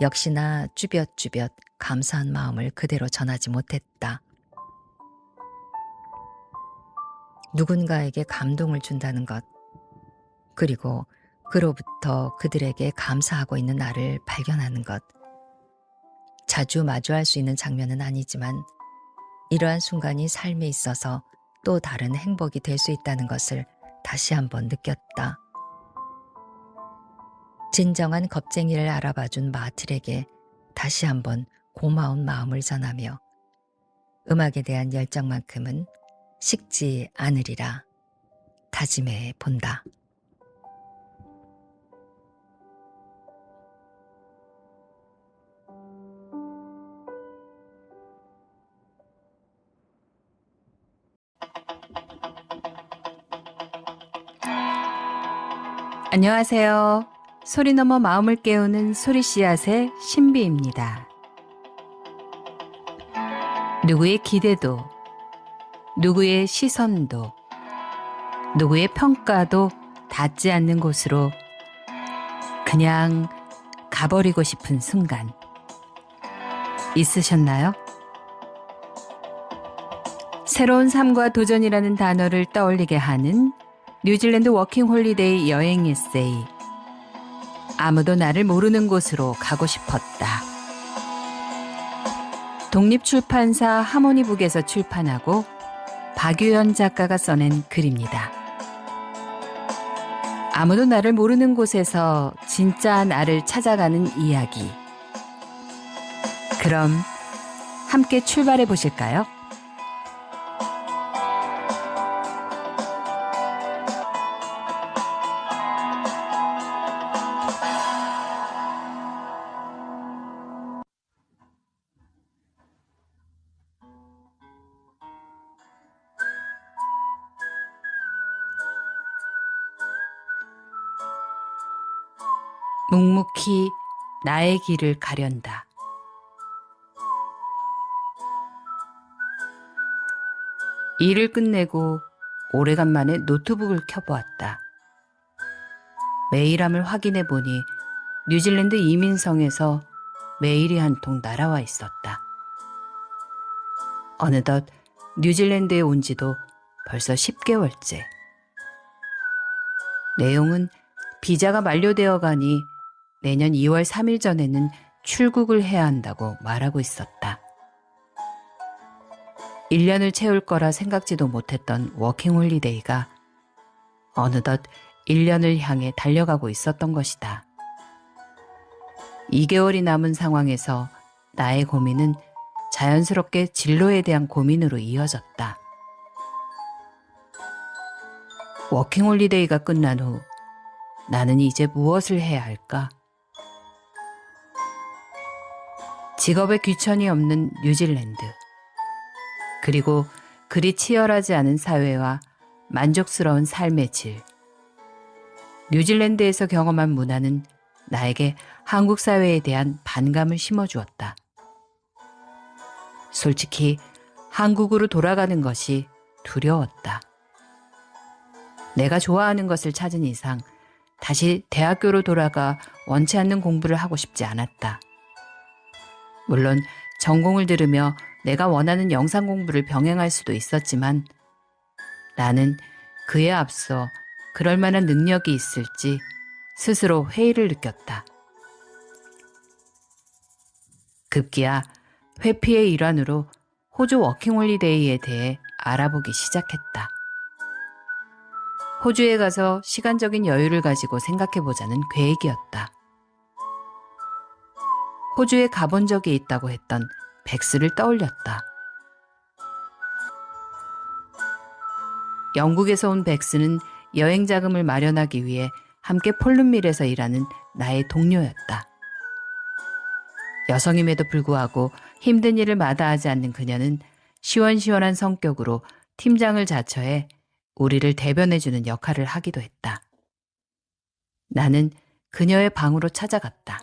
역시나 쭈뼛쭈뼛 감사한 마음을 그대로 전하지 못했다. 누군가에게 감동을 준다는 것, 그리고 그로부터 그들에게 감사하고 있는 나를 발견하는 것. 자주 마주할 수 있는 장면은 아니지만 이러한 순간이 삶에 있어서 또 다른 행복이 될 수 있다는 것을 다시 한번 느꼈다. 진정한 겁쟁이를 알아봐준 마틸에게 다시 한번 고마운 마음을 전하며 음악에 대한 열정만큼은 식지 않으리라 다짐해 본다. 안녕하세요. 소리 넘어 마음을 깨우는 소리 씨앗의 신비입니다. 누구의 기대도, 누구의 시선도, 누구의 평가도 닿지 않는 곳으로 그냥 가버리고 싶은 순간 있으셨나요? 새로운 삶과 도전이라는 단어를 떠올리게 하는 뉴질랜드 워킹 홀리데이 여행 에세이. 아무도 나를 모르는 곳으로 가고 싶었다. 독립출판사 하모니북에서 출판하고 박유연 작가가 써낸 글입니다. 아무도 나를 모르는 곳에서 진짜 나를 찾아가는 이야기. 그럼 함께 출발해 보실까요? 묵묵히 나의 길을 가련다. 일을 끝내고 오래간만에 노트북을 켜보았다. 메일함을 확인해 보니 뉴질랜드 이민성에서 메일이 한 통 날아와 있었다. 어느덧 뉴질랜드에 온 지도 벌써 10개월째. 내용은 비자가 만료되어 가니 내년 2월 3일 전에는 출국을 해야 한다고 말하고 있었다. 1년을 채울 거라 생각지도 못했던 워킹홀리데이가 어느덧 1년을 향해 달려가고 있었던 것이다. 2개월이 남은 상황에서 나의 고민은 자연스럽게 진로에 대한 고민으로 이어졌다. 워킹홀리데이가 끝난 후 나는 이제 무엇을 해야 할까? 직업에 귀천이 없는 뉴질랜드, 그리고 그리 치열하지 않은 사회와 만족스러운 삶의 질. 뉴질랜드에서 경험한 문화는 나에게 한국 사회에 대한 반감을 심어주었다. 솔직히 한국으로 돌아가는 것이 두려웠다. 내가 좋아하는 것을 찾은 이상 다시 대학교로 돌아가 원치 않는 공부를 하고 싶지 않았다. 물론 전공을 들으며 내가 원하는 영상 공부를 병행할 수도 있었지만 나는 그에 앞서 그럴 만한 능력이 있을지 스스로 회의를 느꼈다. 급기야 회피의 일환으로 호주 워킹홀리데이에 대해 알아보기 시작했다. 호주에 가서 시간적인 여유를 가지고 생각해보자는 계획이었다. 호주에 가본 적이 있다고 했던 백스를 떠올렸다. 영국에서 온 백스는 여행 자금을 마련하기 위해 함께 폴른밀에서 일하는 나의 동료였다. 여성임에도 불구하고 힘든 일을 마다하지 않는 그녀는 시원시원한 성격으로 팀장을 자처해 우리를 대변해주는 역할을 하기도 했다. 나는 그녀의 방으로 찾아갔다.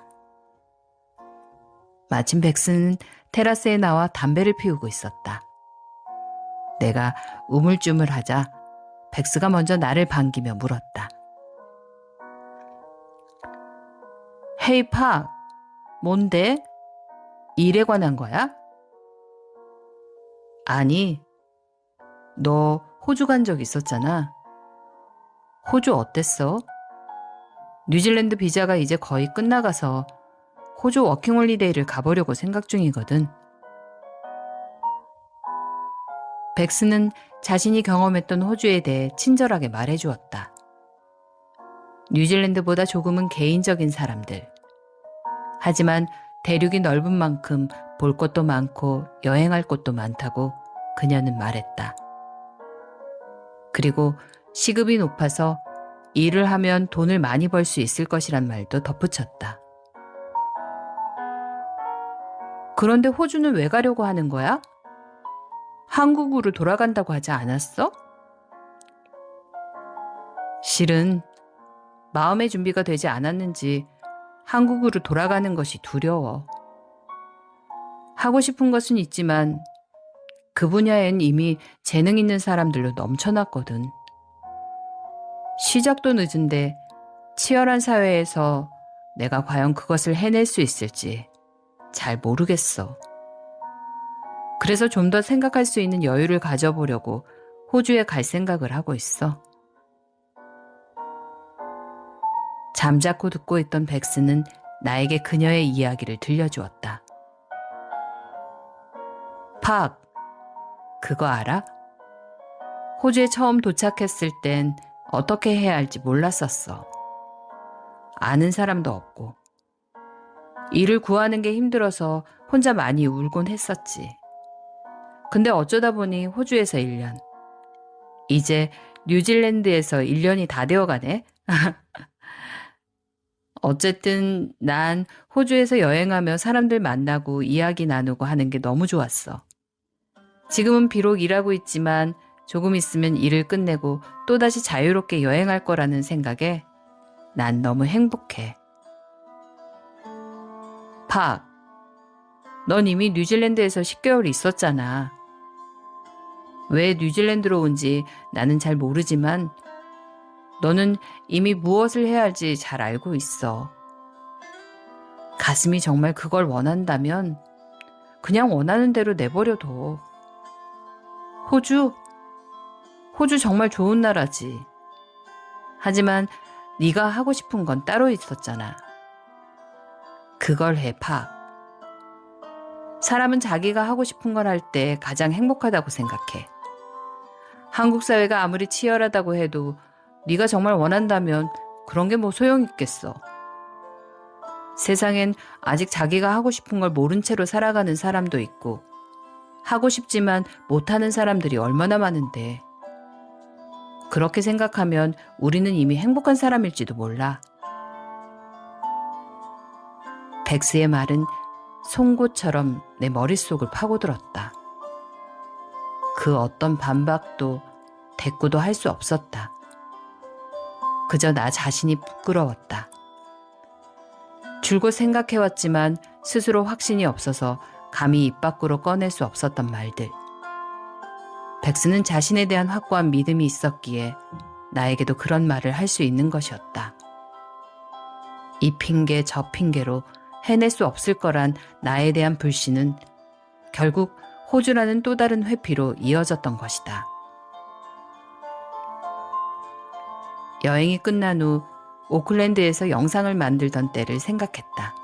마침 백스는 테라스에 나와 담배를 피우고 있었다. 내가 우물쭈물하자 백스가 먼저 나를 반기며 물었다. 헤이 팍, 뭔데? 일에 관한 거야? 아니, 너 호주 간 적 있었잖아. 호주 어땠어? 뉴질랜드 비자가 이제 거의 끝나가서 호주 워킹홀리데이를 가보려고 생각 중이거든. 백스는 자신이 경험했던 호주에 대해 친절하게 말해주었다. 뉴질랜드보다 조금은 개인적인 사람들. 하지만 대륙이 넓은 만큼 볼 것도 많고 여행할 곳도 많다고 그녀는 말했다. 그리고 시급이 높아서 일을 하면 돈을 많이 벌 수 있을 것이란 말도 덧붙였다. 그런데 호주는 왜 가려고 하는 거야? 한국으로 돌아간다고 하지 않았어? 실은 마음의 준비가 되지 않았는지 한국으로 돌아가는 것이 두려워. 하고 싶은 것은 있지만 그 분야엔 이미 재능 있는 사람들로 넘쳐났거든. 시작도 늦은데 치열한 사회에서 내가 과연 그것을 해낼 수 있을지 잘 모르겠어. 그래서 좀 더 생각할 수 있는 여유를 가져보려고 호주에 갈 생각을 하고 있어. 잠자코 듣고 있던 백스는 나에게 그녀의 이야기를 들려주었다. 팍, 그거 알아? 호주에 처음 도착했을 땐 어떻게 해야 할지 몰랐었어. 아는 사람도 없고. 일을 구하는 게 힘들어서 혼자 많이 울곤 했었지. 근데 어쩌다 보니 호주에서 1년, 이제 뉴질랜드에서 1년이 다 되어가네? 어쨌든 난 호주에서 여행하며 사람들 만나고 이야기 나누고 하는 게 너무 좋았어. 지금은 비록 일하고 있지만 조금 있으면 일을 끝내고 또다시 자유롭게 여행할 거라는 생각에 난 너무 행복해. 팍, 넌 이미 뉴질랜드에서 10개월 있었잖아. 왜 뉴질랜드로 온지 나는 잘 모르지만 너는 이미 무엇을 해야 할지 잘 알고 있어. 가슴이 정말 그걸 원한다면 그냥 원하는 대로 내버려둬. 호주 정말 좋은 나라지. 하지만 네가 하고 싶은 건 따로 있었잖아. 그걸 해, 팍. 사람은 자기가 하고 싶은 걸 할 때 가장 행복하다고 생각해. 한국 사회가 아무리 치열하다고 해도 네가 정말 원한다면 그런 게 뭐 소용있겠어. 세상엔 아직 자기가 하고 싶은 걸 모른 채로 살아가는 사람도 있고 하고 싶지만 못하는 사람들이 얼마나 많은데. 그렇게 생각하면 우리는 이미 행복한 사람일지도 몰라. 백스의 말은 송곳처럼 내 머릿속을 파고들었다. 그 어떤 반박도 대꾸도 할 수 없었다. 그저 나 자신이 부끄러웠다. 줄곧 생각해왔지만 스스로 확신이 없어서 감히 입 밖으로 꺼낼 수 없었던 말들. 백스는 자신에 대한 확고한 믿음이 있었기에 나에게도 그런 말을 할 수 있는 것이었다. 이 핑계 저 핑계로 해낼 수 없을 거란 나에 대한 불신은 결국 호주라는 또 다른 회피로 이어졌던 것이다. 여행이 끝난 후 오클랜드에서 영상을 만들던 때를 생각했다.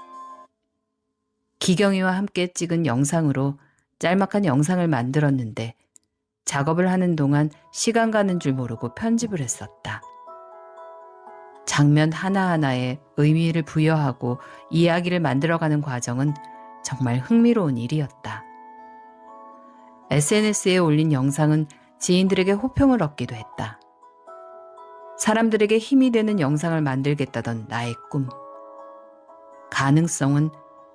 기경이와 함께 찍은 영상으로 짤막한 영상을 만들었는데 작업을 하는 동안 시간 가는 줄 모르고 편집을 했었다. 장면 하나하나에 의미를 부여하고 이야기를 만들어가는 과정은 정말 흥미로운 일이었다. SNS에 올린 영상은 지인들에게 호평을 얻기도 했다. 사람들에게 힘이 되는 영상을 만들겠다던 나의 꿈. 가능성은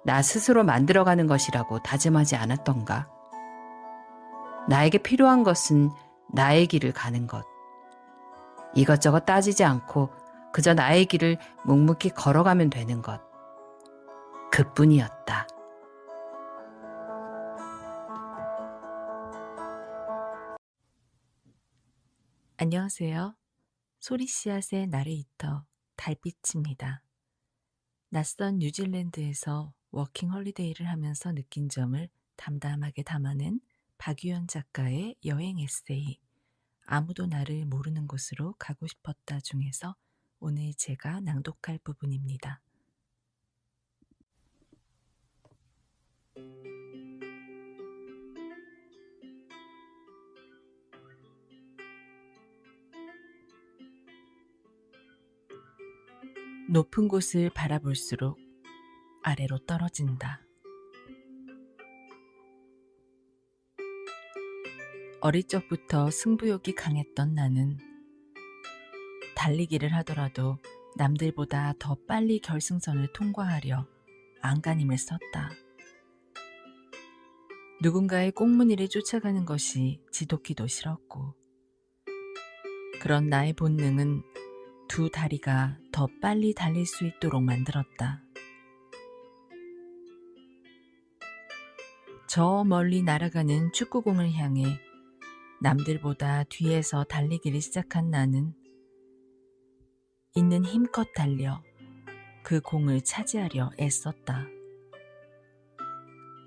나 스스로 만들어가는 것이라고 다짐하지 않았던가? 나에게 필요한 것은 나의 길을 가는 것. 이것저것 따지지 않고 그저 나의 길을 묵묵히 걸어가면 되는 것. 그뿐이었다. 안녕하세요. 소리씨앗의 나레이터 달빛입니다. 낯선 뉴질랜드에서 워킹 홀리데이를 하면서 느낀 점을 담담하게 담아낸 박유연 작가의 여행 에세이 아무도 나를 모르는 곳으로 가고 싶었다 중에서 오늘 제가 낭독할 부분입니다. 높은 곳을 바라볼수록 아래로 떨어진다. 어릴 적부터 승부욕이 강했던 나는 달리기를 하더라도 남들보다 더 빨리 결승선을 통과하려 안간힘을 썼다. 누군가의 꽁무니를 쫓아가는 것이 지독히도 싫었고, 그런 나의 본능은 두 다리가 더 빨리 달릴 수 있도록 만들었다. 저 멀리 날아가는 축구공을 향해 남들보다 뒤에서 달리기를 시작한 나는 있는 힘껏 달려 그 공을 차지하려 애썼다.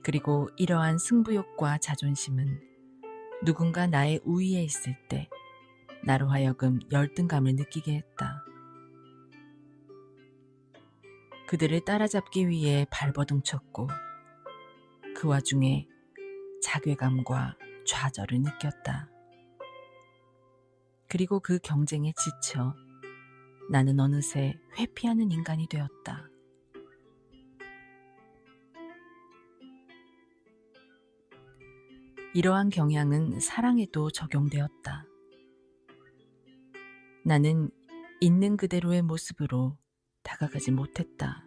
그리고 이러한 승부욕과 자존심은 누군가 나의 우위에 있을 때 나로 하여금 열등감을 느끼게 했다. 그들을 따라잡기 위해 발버둥 쳤고 그 와중에 자괴감과 좌절을 느꼈다. 그리고 그 경쟁에 지쳐 나는 어느새 회피하는 인간이 되었다. 이러한 경향은 사랑에도 적용되었다. 나는 있는 그대로의 모습으로 다가가지 못했다.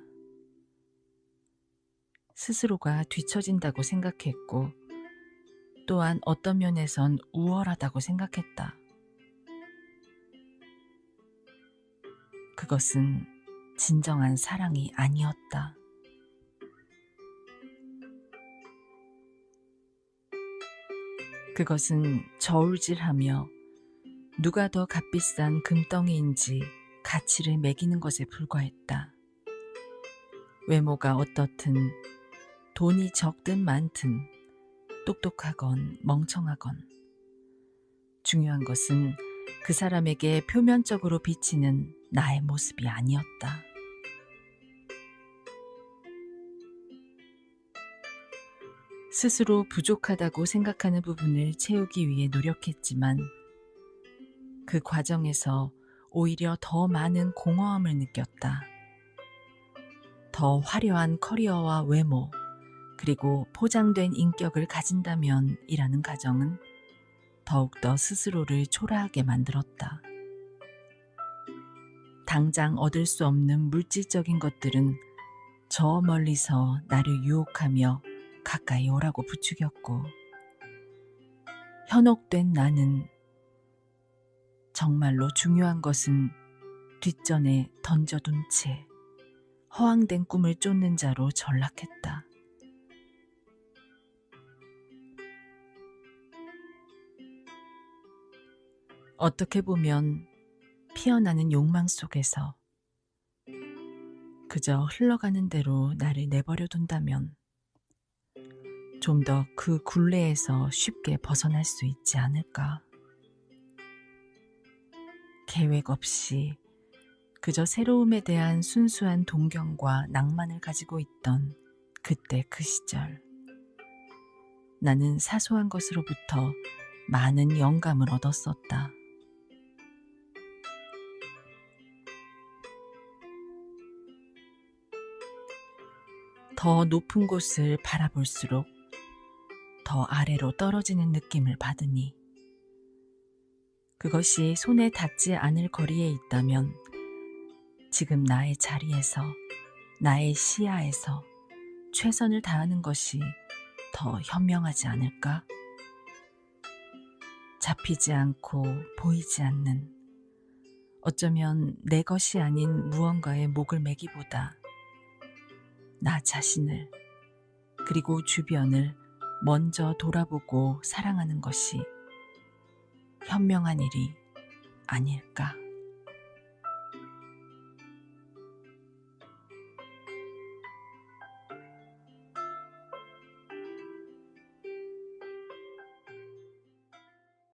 스스로가 뒤처진다고 생각했고 또한 어떤 면에선 우월하다고 생각했다. 그것은 진정한 사랑이 아니었다. 그것은 저울질하며 누가 더 값비싼 금덩이인지 가치를 매기는 것에 불과했다. 외모가 어떻든 돈이 적든 많든 똑똑하건 멍청하건 중요한 것은 그 사람에게 표면적으로 비치는 나의 모습이 아니었다. 스스로 부족하다고 생각하는 부분을 채우기 위해 노력했지만 그 과정에서 오히려 더 많은 공허함을 느꼈다. 더 화려한 커리어와 외모, 그리고 포장된 인격을 가진다면 이라는 가정은 더욱더 스스로를 초라하게 만들었다. 당장 얻을 수 없는 물질적인 것들은 저 멀리서 나를 유혹하며 가까이 오라고 부추겼고 현혹된 나는 정말로 중요한 것은 뒷전에 던져둔 채 허황된 꿈을 쫓는 자로 전락했다. 어떻게 보면 피어나는 욕망 속에서 그저 흘러가는 대로 나를 내버려 둔다면 좀 더 그 굴레에서 쉽게 벗어날 수 있지 않을까. 계획 없이 그저 새로움에 대한 순수한 동경과 낭만을 가지고 있던 그때 그 시절, 나는 사소한 것으로부터 많은 영감을 얻었었다. 더 높은 곳을 바라볼수록 더 아래로 떨어지는 느낌을 받으니 그것이 손에 닿지 않을 거리에 있다면 지금 나의 자리에서, 나의 시야에서 최선을 다하는 것이 더 현명하지 않을까? 잡히지 않고 보이지 않는, 어쩌면 내 것이 아닌 무언가의 목을 매기보다 나 자신을 그리고 주변을 먼저 돌아보고 사랑하는 것이 현명한 일이 아닐까.